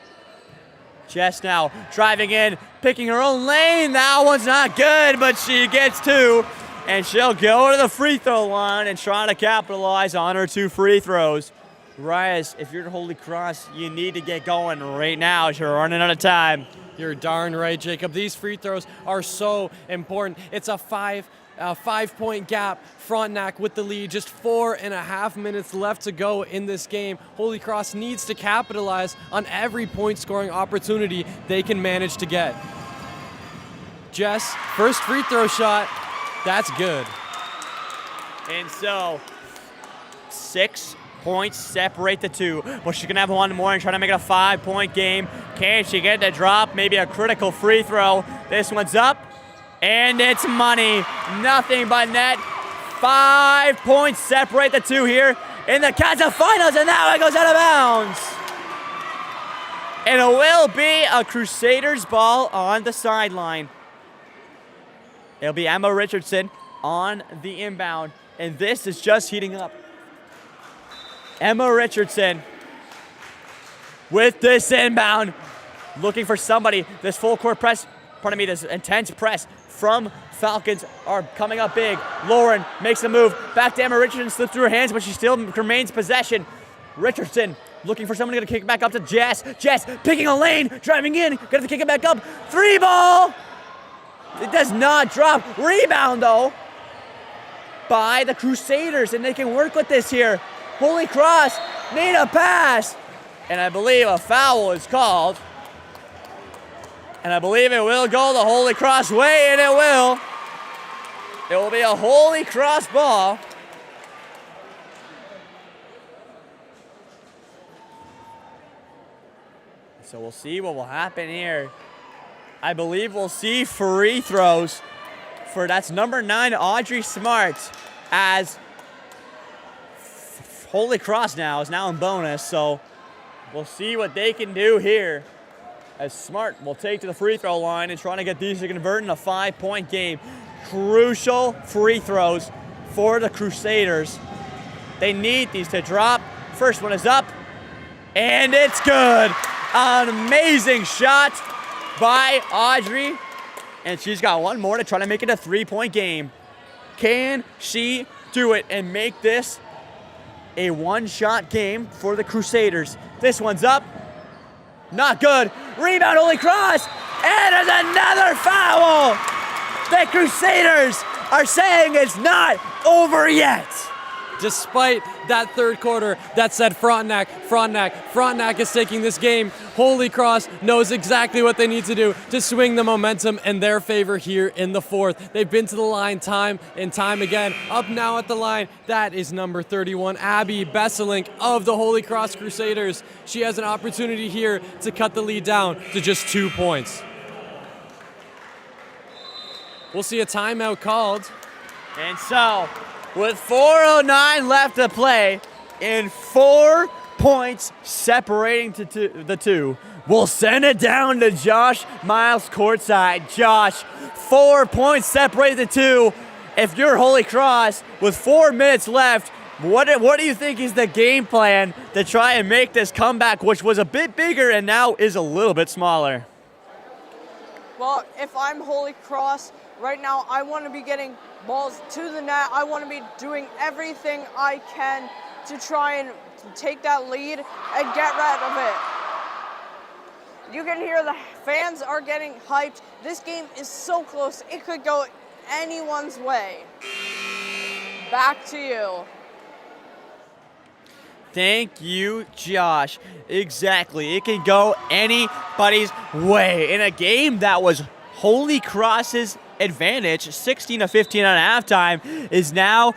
Jess now driving in, picking her own lane. That one's not good, but she gets 2. And she'll go to the free throw line and try to capitalize on her 2 free throws. Reyes, if you're Holy Cross, you need to get going right now as you're running out of time. You're darn right, Jacob. These free throws are so important. It's a 5-point gap. Frontenac with the lead. Just 4.5 minutes left to go in this game. Holy Cross needs to capitalize on every point-scoring opportunity they can manage to get. Jess, first free throw shot. That's good. And so, 6 points separate the two. Well, she's going to have one more and try to make it a 5-point game. Can she get the drop? Maybe a critical free throw. This one's up, and it's money. Nothing but net. 5 points separate the two here in the Kassaa Finals, and now it goes out of bounds. And it will be a Crusaders ball on the sideline. It'll be Emma Richardson on the inbound, and this is just heating up. Emma Richardson with this inbound, looking for somebody. This full court press, this intense press from Falcons are coming up big. Lauren makes a move. Back to Emma Richardson, slips through her hands, but she still remains possession. Richardson looking for someone to kick it back up to Jess. Jess picking a lane, driving in, gonna have to kick it back up. 3 ball! It does not drop. Rebound though by the Crusaders, and they can work with this here. Holy Cross need a pass, and I believe a foul is called. And I believe it will go the Holy Cross way, and it will. It will be a Holy Cross ball. So we'll see what will happen here. I believe we'll see free throws for, that's number 9, Audrey Smart, as Holy Cross now is now in bonus, so we'll see what they can do here. As Smart will take to the free throw line and trying to get these to convert in a 5-point game. Crucial free throws for the Crusaders. They need these to drop. First one is up, and it's good. An amazing shot by Audrey, and she's got one more to try to make it a 3-point game. Can she do it and make this a 1-shot game for the Crusaders? This one's up. Not good. Rebound, Holy Cross. And there's another foul. The Crusaders are saying it's not over yet. despite that third quarter that said Frontenac is taking this game. Holy Cross knows exactly what they need to do to swing the momentum in their favor here in the fourth. They've been to the line time and time again. Up now at the line, that is number 31, Abby Besselink of the Holy Cross Crusaders. She has an opportunity here to cut the lead down to just 2 points. We'll see a timeout called. And so, with 4:09 left to play, and 4 points separating the two, we'll send it down to Josh Miles courtside. Josh, 4 points separate the two. If you're Holy Cross with 4 minutes left, what do you think is the game plan to try and make this comeback, which was a bit bigger and now is a little bit smaller? Well, if I'm Holy Cross, right now I want to be getting balls to the net. I want to be doing everything I can to try and take that lead and get rid of it. You can hear the fans are getting hyped. This game is so close. It could go anyone's way. Back to you. Thank you, Josh. Exactly. It can go anybody's way. In a game that was Holy Cross's advantage, 16-15 on halftime, is now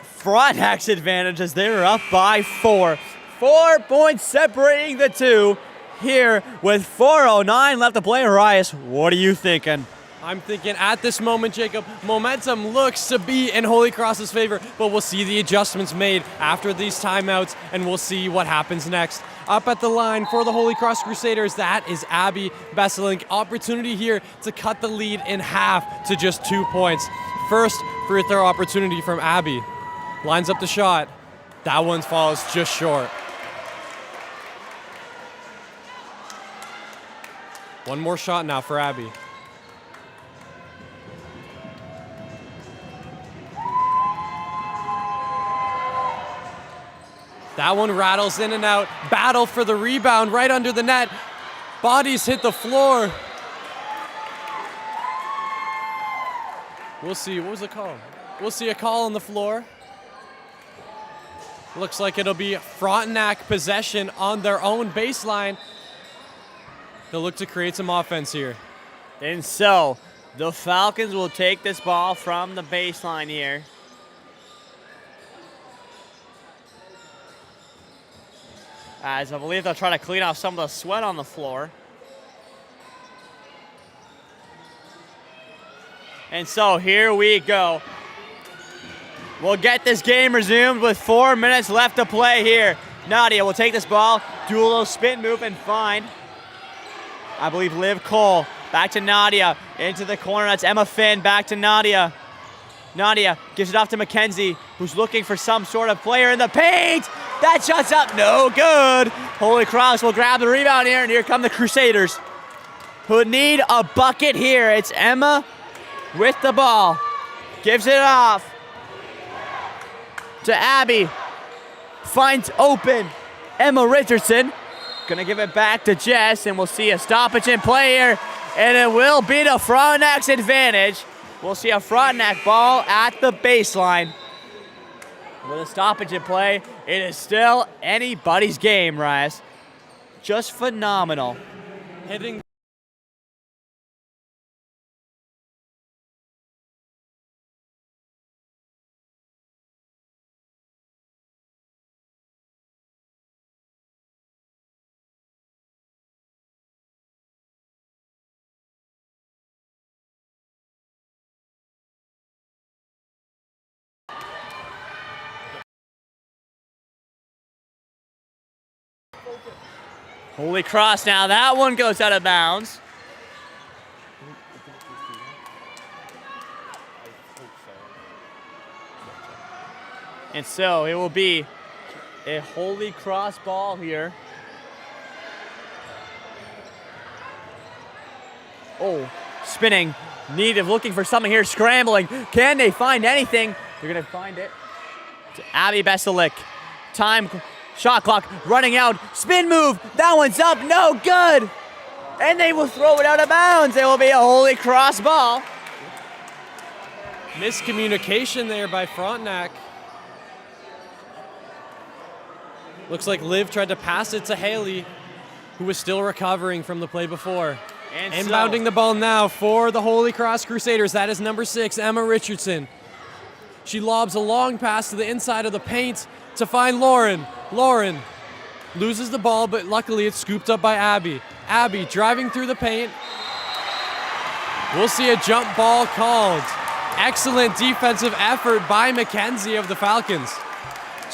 Frontenac's advantage as they're up by 4. 4 points separating the two here with 4:09 left to play. Arias, what are you thinking? I'm thinking at this moment, Jacob, momentum looks to be in Holy Cross's favor, but we'll see the adjustments made after these timeouts, and we'll see what happens next. Up at the line for the Holy Cross Crusaders, that is Abby Besselink. Opportunity here to cut the lead in half to just 2 points. First free throw opportunity from Abby. Lines up the shot. That one falls just short. One more shot now for Abby. That one rattles in and out. Battle for the rebound right under the net. Bodies hit the floor. We'll see. What was the call? We'll see a call on the floor. Looks like it'll be Frontenac possession on their own baseline. They'll look to create some offense here. And so, the Falcons will take this ball from the baseline here. As I believe they'll try to clean off some of the sweat on the floor. And so here we go. We'll get this game resumed with 4 minutes left to play here. Nadia will take this ball, do a little spin move and find, I believe, Liv Cole. Back to Nadia, into the corner. That's Emma Finn, back to Nadia. Nadia gives it off to Mackenzie, who's looking for some sort of player in the paint. That shot's up, no good. Holy Cross will grab the rebound here, and here come the Crusaders, who need a bucket here. It's Emma with the ball. Gives it off to Abby. Finds open Emma Richardson. Gonna give it back to Jess, and we'll see a stoppage in play here, and it will be to Frontenac's advantage. We'll see a Frontenac ball at the baseline. With a stoppage in play, it is still anybody's game, Rice. Just phenomenal. Hitting. Holy Cross now, that one goes out of bounds. And so it will be a Holy Cross ball here. Oh, spinning. Needed, looking for something here, scrambling. Can they find anything? They're gonna find it. To Abby Besselink. Time, shot clock running out. Spin move, that one's up, no good. And they will throw it out of bounds. It will be a Holy Cross ball. Miscommunication there by Frontenac. Looks like Liv tried to pass it to Haley, who was still recovering from the play before. And Inbounding the ball now for the Holy Cross Crusaders. That is number 6, Emma Richardson. She lobs a long pass to the inside of the paint to find Lauren. Lauren loses the ball, but luckily it's scooped up by Abby. Abby driving through the paint. We'll see a jump ball called. Excellent defensive effort by Mackenzie of the Falcons.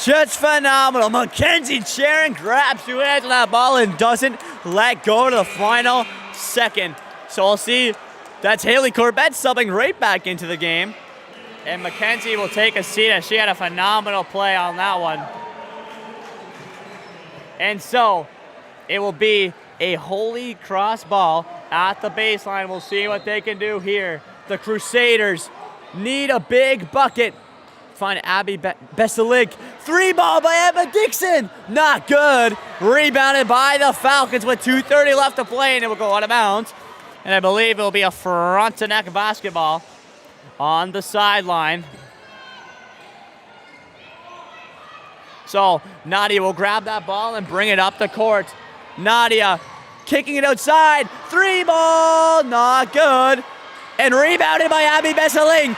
Just phenomenal. Mackenzie Sharon grabs two hands on that ball and doesn't let go to the final second. So we'll see that's Haley Corbett subbing right back into the game. And Mackenzie will take a seat as she had a phenomenal play on that one. And so it will be a Holy Cross ball at the baseline. We'll see what they can do here. The Crusaders need a big bucket. Find Abby Besalik. 3-ball by Emma Dixon. Not good. Rebounded by the Falcons with 2:30 left to play, and it will go out of bounds. And I believe it will be a Frontenac basketball on the sideline. So Nadia will grab that ball and bring it up the court. Nadia kicking it outside. 3-ball, not good. And rebounded by Abby Besselink.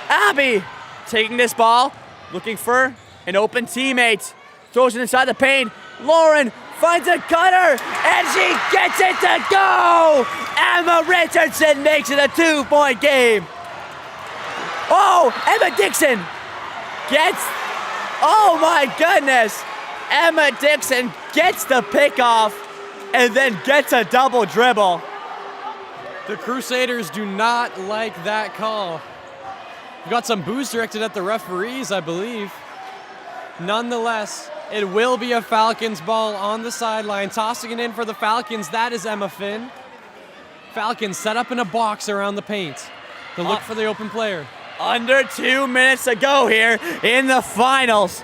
Abby taking this ball, looking for an open teammate. Throws it inside the paint. Lauren finds a cutter, and she gets it to go! Emma Richardson makes it a 2-point game. Oh, Emma Dixon gets, oh my goodness. Emma Dixon gets the pick off and then gets a double dribble. The Crusaders do not like that call. We got some boos directed at the referees, I believe. Nonetheless, it will be a Falcons ball on the sideline. Tossing it in for the Falcons, that is Emma Finn. Falcons set up in a box around the paint to look for the open player. Under 2 minutes to go here in the finals.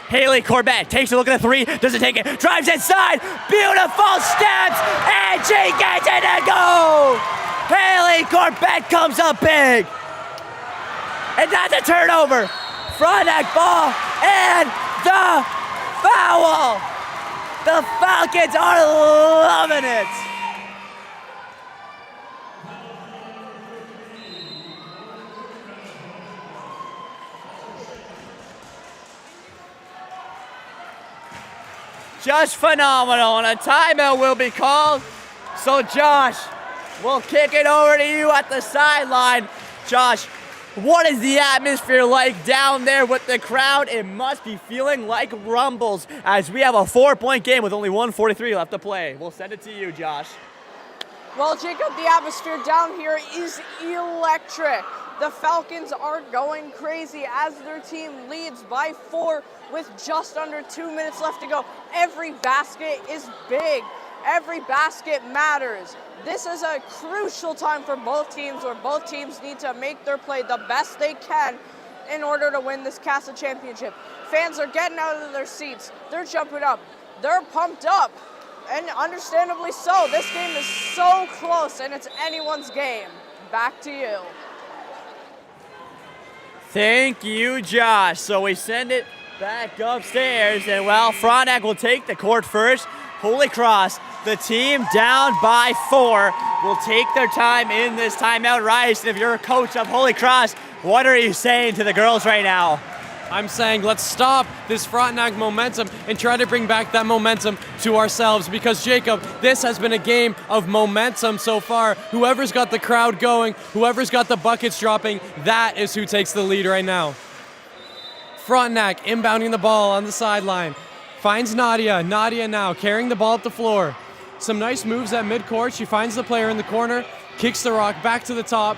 Haley Corbett takes a look at the three, doesn't take it, drives inside, beautiful steps, and she gets it to go! Haley Corbett comes up big. And that's a turnover. Frontenac ball and the foul. The Falcons are loving it. Just phenomenal, and a timeout will be called. So Josh, we'll kick it over to you at the sideline. Josh, what is the atmosphere like down there with the crowd? It must be feeling like rumbles as we have a 4-point game with only 1:43 left to play. We'll send it to you, Josh. Well, Jacob, the atmosphere down here is electric. The Falcons are going crazy as their team leads by 4 with just under 2 minutes left to go. Every basket is big. Every basket matters. This is a crucial time for both teams where both teams need to make their play the best they can in order to win this Kassaa championship. Fans are getting out of their seats. They're jumping up. They're pumped up. And understandably so. This game is so close and it's anyone's game. Back to you. Thank you, Josh. So we send it back upstairs, and well, Frontenac will take the court first. Holy Cross, the team down by 4, will take their time in this timeout. Rice, if you're a coach of Holy Cross, what are you saying to the girls right now? I'm saying let's stop this Frontenac momentum and try to bring back that momentum to ourselves, because Jacob, this has been a game of momentum so far. Whoever's got the crowd going, whoever's got the buckets dropping, that is who takes the lead right now. Frontenac inbounding the ball on the sideline. Finds Nadia. Nadia now carrying the ball up the floor. Some nice moves at midcourt. She finds the player in the corner, kicks the rock back to the top.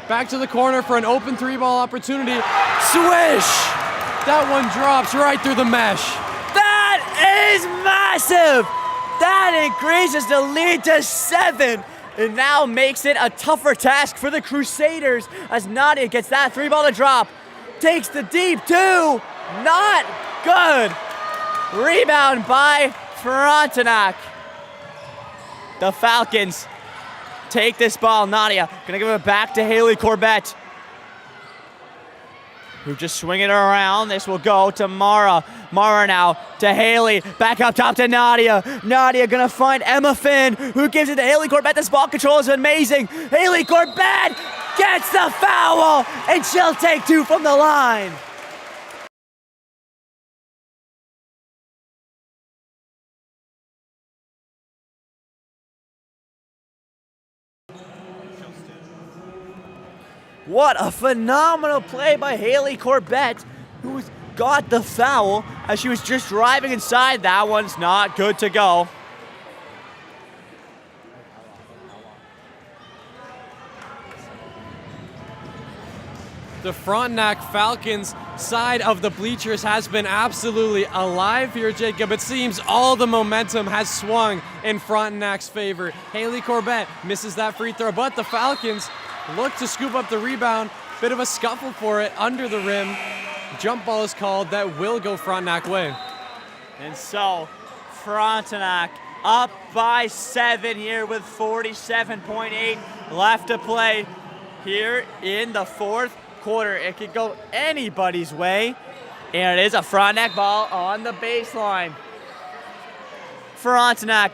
Back to the corner for an open 3-ball opportunity. Swish! That one drops right through the mesh. That is massive! That increases the lead to 7. It now makes it a tougher task for the Crusaders as Nadia gets that 3-ball to drop. Takes the deep 2. Not good. Rebound by Frontenac. The Falcons take this ball. Nadia gonna give it back to Haley Corbett. who just swing it around. This will go to Mara. Mara now to Haley. Back up top to Nadia. Nadia gonna find Emma Finn, who gives it to Haley Corbett. This ball control is amazing. Haley Corbett gets the foul, and she'll take 2 from the line. What a phenomenal play by Haley Corbett, who's got the foul as she was just driving inside. That one's not good to go. The Frontenac Falcons side of the bleachers has been absolutely alive here, Jacob. It seems all the momentum has swung in Frontenac's favor. Haley Corbett misses that free throw, but the Falcons look to scoop up the rebound. Bit of a scuffle for it under the rim. Jump ball is called. That will go Frontenac way. And so, Frontenac up by 7 here with 47.8 left to play here in the fourth quarter. It could go anybody's way, and it is a Frontenac ball on the baseline. Frontenac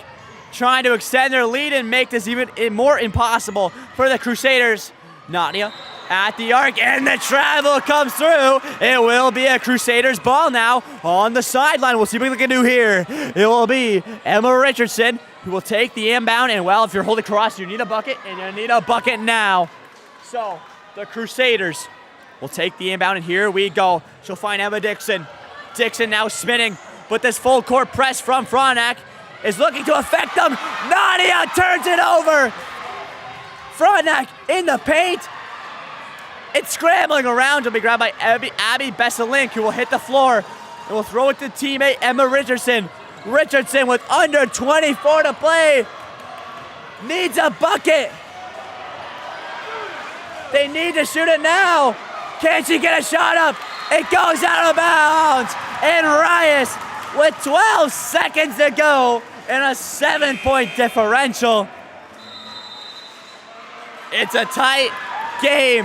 trying to extend their lead and make this even more impossible for the Crusaders. Nadia at the arc, and the travel comes through. It will be a Crusaders ball now on the sideline. We'll see what we can do here. It will be Emma Richardson who will take the inbound, and well, if you're Holy Cross, you need a bucket, and you need a bucket now. So the Crusaders will take the inbound, and here we go. She'll find Emma Dixon. Dixon now spinning, but this full court press from Frontenac is looking to affect them. Nadia turns it over. Frontenac in the paint. It's scrambling around. It'll be grabbed by Abby Besselink, who will hit the floor and will throw it to teammate Emma Richardson. Richardson with under 24 to play needs a bucket. They need to shoot it now. Can she get a shot up? It goes out of bounds. And Rias with 12 seconds to go and a 7-point differential. It's a tight game,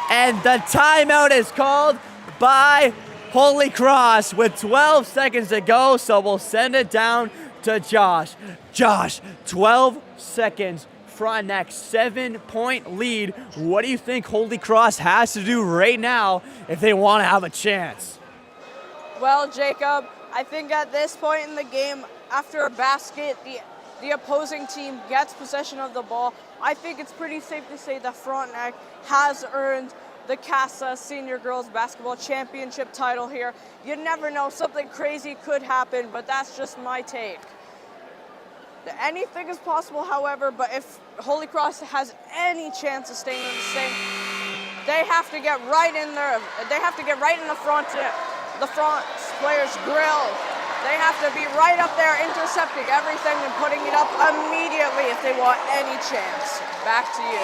and the timeout is called by Holy Cross with 12 seconds to go, so we'll send it down to Josh. Josh, 12 seconds. Frontenac 7-point lead. What do you think Holy Cross has to do right now if they want to have a chance? Well, Jacob, I think at this point in the game, after a basket, the opposing team gets possession of the ball. I think it's pretty safe to say that Frontenac has earned the Kassaa Senior Girls Basketball Championship title here. You never know, something crazy could happen, but that's just my take. Anything is possible, however, but if Holy Cross has any chance of staying in the same, they have to get right in there. They have to get right in the front players' grill. They have to be right up there intercepting everything and putting it up immediately if they want any chance. Back to you.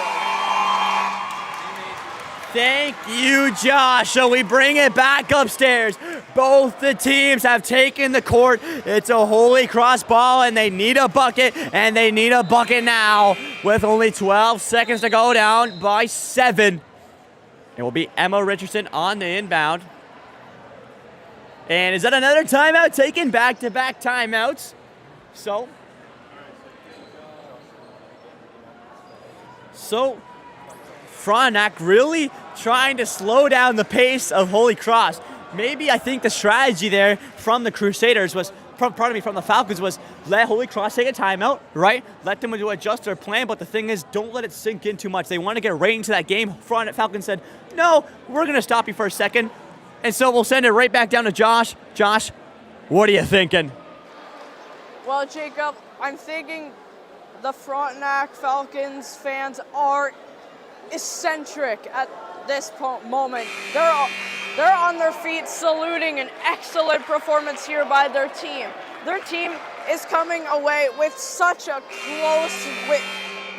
Thank you, Josh. So we bring it back upstairs. Both the teams have taken the court. It's a Holy Cross ball, and they need a bucket, and they need a bucket now with only 12 seconds to go, down by 7. It will be Emma Richardson on the inbound. And is that another timeout taken? Back-to-back timeouts. So Frontenac really trying to slow down the pace of Holy Cross. Maybe I think the strategy there from the Crusaders was, from the Falcons was let Holy Cross take a timeout, right? Let them adjust their plan, but the thing is, don't let it sink in too much. They want to get right into that game. Falcons said, no, we're going to stop you for a second. And so we'll send it right back down to Josh. Josh, what are you thinking? Well, Jacob, I'm thinking the Frontenac Falcons fans are eccentric at this moment. They're on their feet saluting an excellent performance here by their team. Their team is coming away with such a close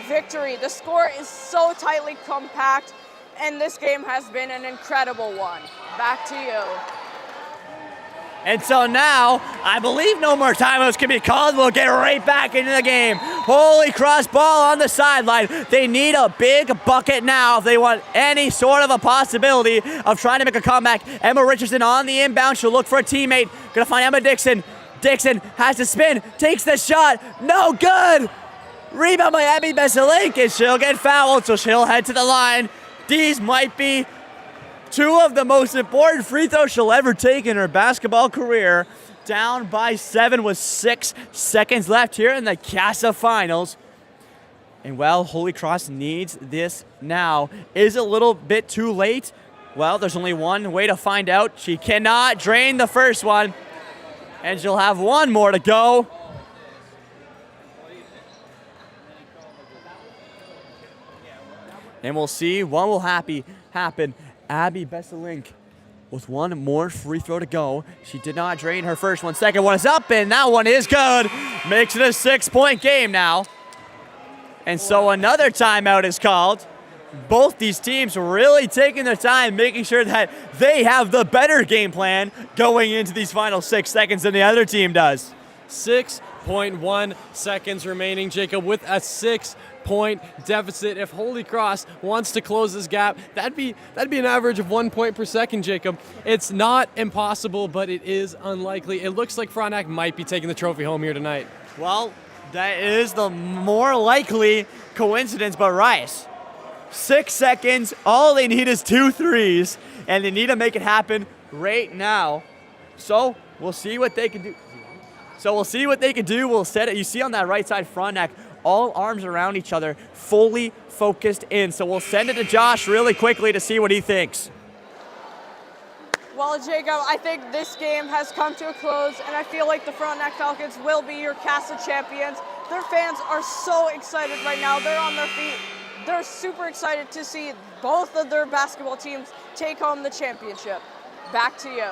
victory. The score is so tightly compact, and this game has been an incredible one. Back to you. And so now, I believe no more timeouts can be called. We'll get right back into the game. Holy Cross ball on the sideline. They need a big bucket now if they want any sort of a possibility of trying to make a comeback. Emma Richardson on the inbound. She'll look for a teammate. Gonna find Emma Dixon. Dixon has to spin, takes the shot. No good. Rebound by Abby Besselink, and she'll get fouled, so she'll head to the line. These might be two of the most important free throws she'll ever take in her basketball career. Down by 7 with 6 seconds left here in the Kassaa finals. And well, Holy Cross needs this now. Is it a little bit too late? Well, there's only one way to find out. She cannot drain the first one, and she'll have one more to go. And we'll see what will happen. Abby Besselink with one more free throw to go. She did not drain her first one. Second one is up, and that one is good. Makes it a 6-point game now. And so another timeout is called. Both these teams really taking their time, making sure that they have the better game plan going into these final 6 seconds than the other team does. 6.1 seconds remaining, Jacob, with a 6-point deficit. If Holy Cross wants to close this gap, that'd be an average of 1 point per second, Jacob. It's not impossible, but it is unlikely. It looks like Frontenac might be taking the trophy home here tonight. Well, that is the more likely coincidence, but Rice, 6 seconds, all they need is 2 threes, and they need to make it happen right now. So we'll see what they can do. We'll set it. You see on that right side, Frontenac, all arms around each other, fully focused in. So we'll send it to Josh really quickly to see what he thinks. Well, Jacob, I think this game has come to a close, and I feel like the Frontenac Falcons will be your Kassaa champions. Their fans are so excited right now. They're on their feet. They're super excited to see both of their basketball teams take home the championship. Back to you.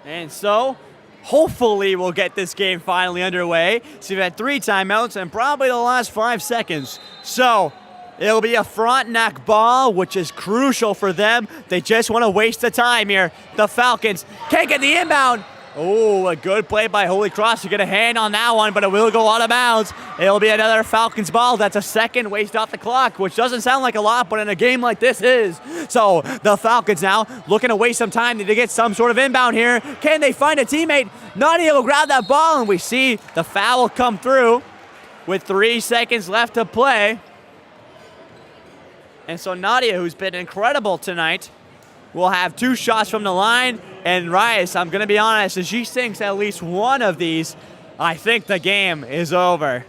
And so, hopefully we'll get this game finally underway. So we've had 3 timeouts and probably the last 5 seconds. So it'll be a Frontenac ball, which is crucial for them. They just want to waste the time here. The Falcons can't get the inbound. Oh, a good play by Holy Cross to get a hand on that one, but it will go out of bounds. It'll be another Falcons ball. That's a second waste off the clock, which doesn't sound like a lot, but in a game like this is. So the Falcons now looking to waste some time to get some sort of inbound here. Can they find a teammate? Nadia will grab that ball, and we see the foul come through with 3 seconds left to play. And so Nadia, who's been incredible tonight, will have 2 shots from the line. And Rice, I'm going to be honest, if she sinks at least one of these, I think the game is over.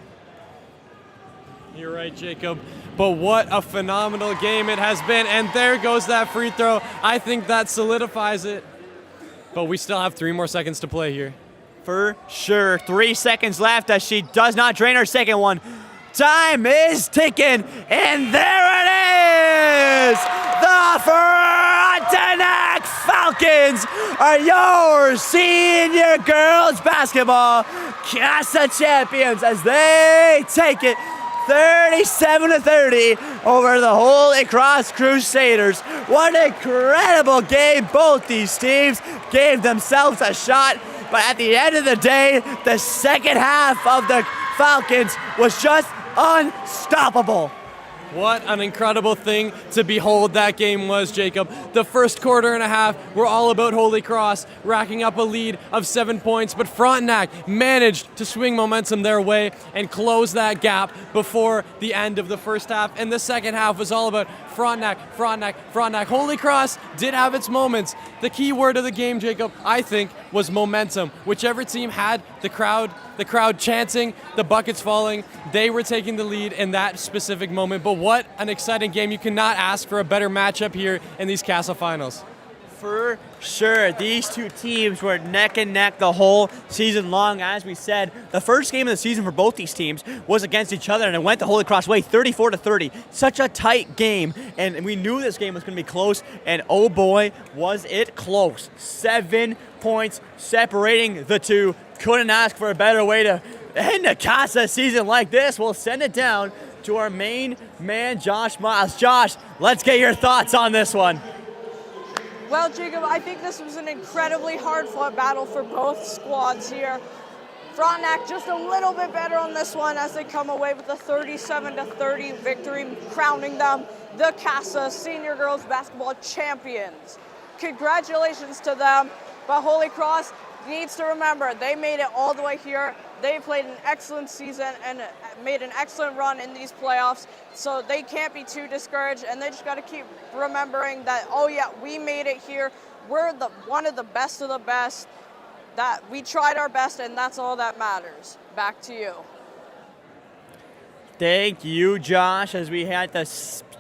You're right, Jacob. But what a phenomenal game it has been. And there goes that free throw. I think that solidifies it. But we still have 3 more seconds to play here. For sure. 3 seconds left as she does not drain her second one. Time is ticking, and there it is! The Frontenac Falcons are your senior girls basketball Kassaa champions as they take it 37-30 over the Holy Cross Crusaders. What an incredible game. Both these teams gave themselves a shot, but at the end of the day, the second half of the Falcons was just unstoppable. What an incredible thing to behold that game was, Jacob. The first quarter and a half were all about Holy Cross racking up a lead of 7 points, but Frontenac managed to swing momentum their way and close that gap before the end of the first half. And the second half was all about Frontenac. Holy Cross did have its moments. The key word of the game, Jacob, I think, was momentum. Whichever team had the crowd chanting, the buckets falling, they were taking the lead in that specific moment. But what an exciting game. You cannot ask for a better matchup here in these Kassaa finals. For sure. These two teams were neck and neck the whole season long. As we said, the first game of the season for both these teams was against each other, and it went the Holy Cross way, 34-30. Such a tight game, and we knew this game was going to be close, and oh boy, was it close. 7 points separating the two. Couldn't ask for a better way to end a Kassaa season like this. We'll send it down to our main man, Josh Miles. Josh, let's get your thoughts on this one. Well, Jacob, I think this was an incredibly hard-fought battle for both squads here. Frontenac just a little bit better on this one as they come away with a 37-30 victory, crowning them the Kassaa Senior Girls Basketball Champions. Congratulations to them, but Holy Cross needs to remember they made it all the way here. They played an excellent season and made an excellent run in these playoffs, so they can't be too discouraged, and they just got to keep remembering that, oh yeah, we made it here. We're one of the best, that we tried our best, and that's all that matters. Back to you. Thank you, Josh, as we had the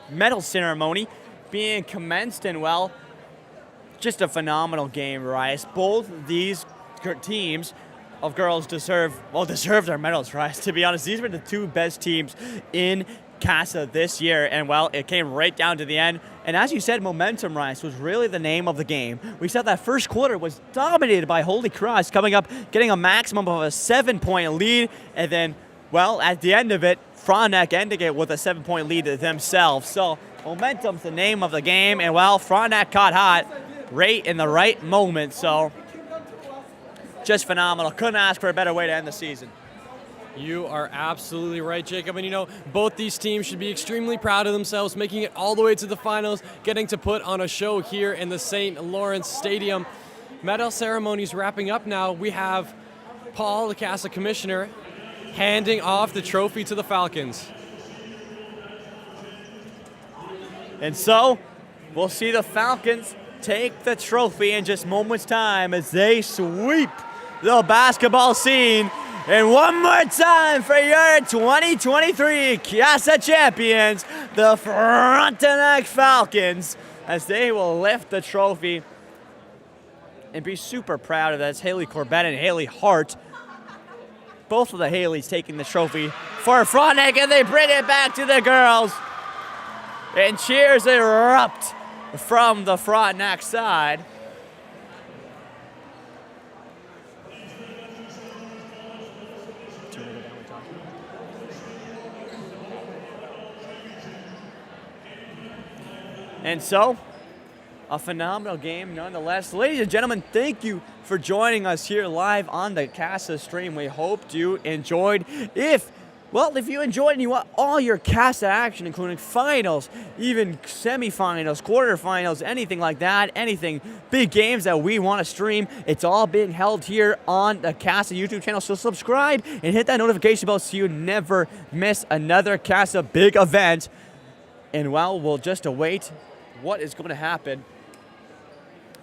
medal ceremony being commenced, and well, just a phenomenal game, Rice. Both these teams of girls deserve their medals, Rice. To be honest, these were the two best teams in Kassaa this year, and well, it came right down to the end. And as you said, momentum, Rice, was really the name of the game. We saw that first quarter was dominated by Holy Cross, coming up, getting a maximum of a 7-point lead, and then, well, at the end of it, Frontenac ending it with a 7-point lead themselves. So momentum's the name of the game, and well, Frontenac caught hot right in the right moment. So just phenomenal. Couldn't ask for a better way to end the season. You are absolutely right, Jacob. And you know, both these teams should be extremely proud of themselves, making it all the way to the finals, getting to put on a show here in the St. Lawrence Stadium. Medal ceremony's wrapping up now. We have Paul, the Kassaa commissioner, handing off the trophy to the Falcons. And so, we'll see the Falcons take the trophy in just moments' time as they sweep the basketball scene. And one more time for your 2023 Kassaa champions, the Frontenac Falcons, as they will lift the trophy and be super proud of that. It's Haley Corbett and Haley Hart. Both of the Haleys taking the trophy for Frontenac, and they bring it back to the girls. And cheers erupt from the Frontenac side. And so, a phenomenal game nonetheless. Ladies and gentlemen, thank you for joining us here live on the Kassaa stream. We hope you enjoyed. If you enjoyed and you want all your Kassaa action, including finals, even semifinals, quarterfinals, anything like that, anything, big games that we want to stream, it's all being held here on the Kassaa YouTube channel. So subscribe and hit that notification bell so you never miss another Kassaa big event. And well, we'll just await what is going to happen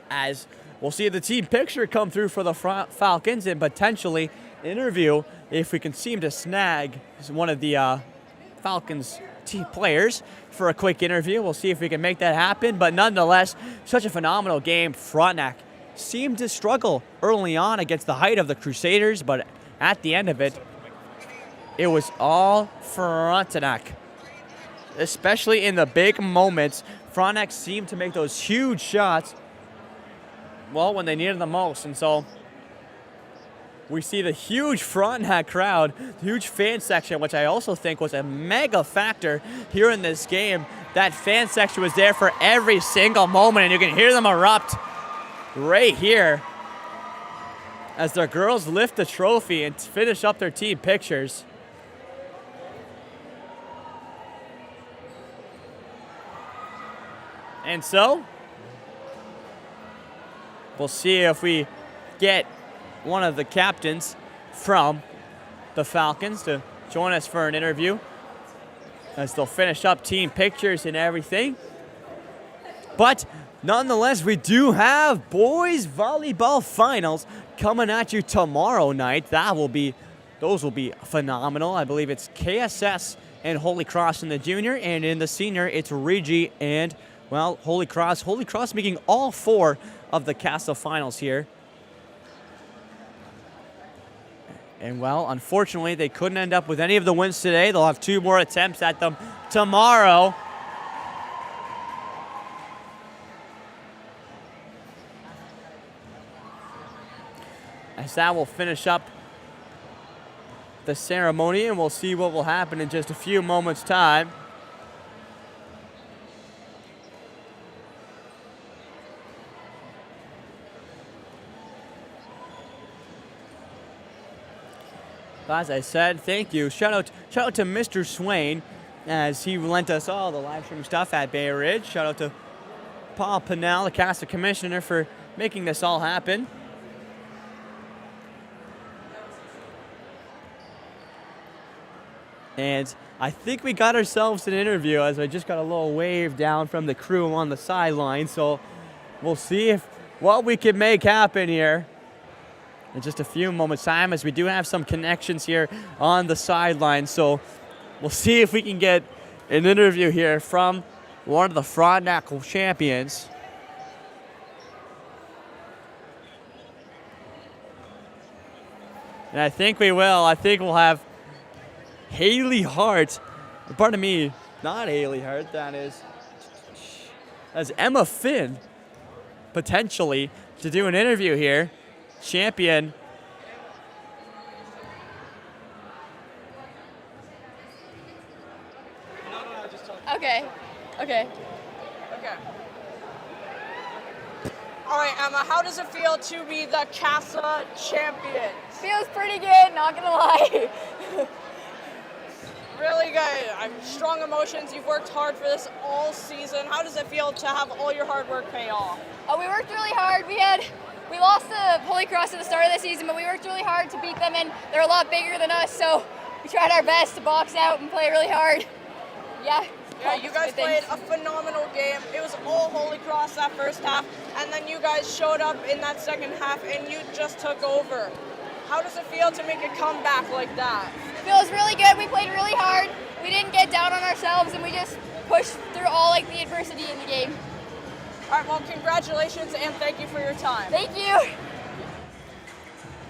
as we'll see the team picture come through for the Falcons and potentially interview if we can seem to snag one of the Falcons team players for a quick interview. We'll see if we can make that happen. But nonetheless, such a phenomenal game. Frontenac seemed to struggle early on against the height of the Crusaders, but at the end of it, it was all Frontenac. Especially in the big moments, Frontenac seemed to make those huge shots, well, when they needed them most. And so we see the huge Frontenac crowd, the huge fan section, which I also think was a mega factor here in this game. That fan section was there for every single moment, and you can hear them erupt right here as their girls lift the trophy and finish up their team pictures. And so, we'll see if we get one of the captains from the Falcons to join us for an interview as they'll finish up team pictures and everything. But nonetheless, we do have boys volleyball finals coming at you tomorrow night. Those will be phenomenal. I believe it's KSS and Holy Cross in the junior, and in the senior, it's Regi and, well, Holy Cross. Holy Cross making all 4 of the Kassaa finals here. And, well, unfortunately, they couldn't end up with any of the wins today. They'll have 2 more attempts at them tomorrow. As that will finish up the ceremony, and we'll see what will happen in just a few moments' time. as I said, thank you. Shout out to Mr. Swain, as he lent us all the live stream stuff at Bay Ridge. Shout out to Paul Pinnell, the Kassaa commissioner, for making this all happen. And I think we got ourselves an interview, as I just got a little wave down from the crew on the sideline. So we'll see what we can make happen here in just a few moments' time, as we do have some connections here on the sideline. So we'll see if we can get an interview here from one of the Frontenac champions. And I think we will. I think we'll have Haley Hart. Pardon me, not Haley Hart. That's Emma Finn, potentially, to do an interview here. Champion. Okay. All right, Emma, how does it feel to be the Kassaa champion? Feels pretty good, not gonna lie. Really good. Strong emotions. You've worked hard for this all season. How does it feel to have all your hard work pay off? We worked really hard. We lost the Holy Cross at the start of the season, but we worked really hard to beat them, and they're a lot bigger than us, so we tried our best to box out and play really hard. Yeah, you guys played a phenomenal game. It was all Holy Cross that first half, and then you guys showed up in that second half, and you just took over. How does it feel to make a comeback like that? It feels really good. We played really hard. We didn't get down on ourselves, and we just pushed through all the adversity in the game. All right, well, congratulations, and thank you for your time. Thank you.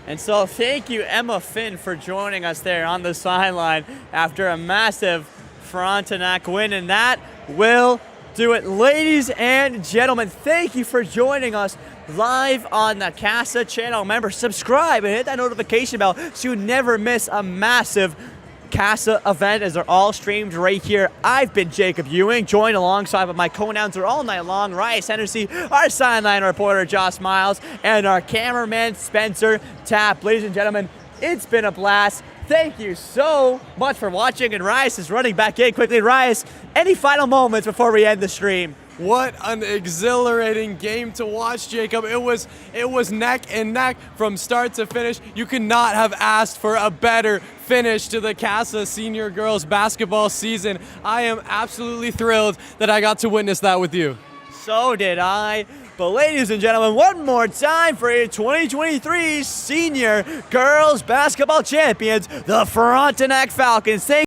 And so thank you, Emma Finn, for joining us there on the sideline after a massive Frontenac win. And that will do it. Ladies and gentlemen, thank you for joining us live on the Kassaa channel. Remember, subscribe and hit that notification bell so you never miss a massive Kassaa event, as they're all streamed right here. I've been Jacob Ewing, joined alongside with my co-announcer all night long, Rice Hennessy, our sideline reporter, Josh Miles, and our cameraman, Spencer Tapp. Ladies and gentlemen, it's been a blast. Thank you so much for watching, and Rice is running back in quickly. Rice, any final moments before we end the stream? What an exhilarating game to watch, Jacob. It was neck and neck from start to finish. You could not have asked for a better finish to the Kassaa senior girls basketball season. I am absolutely thrilled that I got to witness that with you. So did I. But ladies and gentlemen, one more time for your 2023 senior girls basketball champions, the Frontenac Falcons. Thank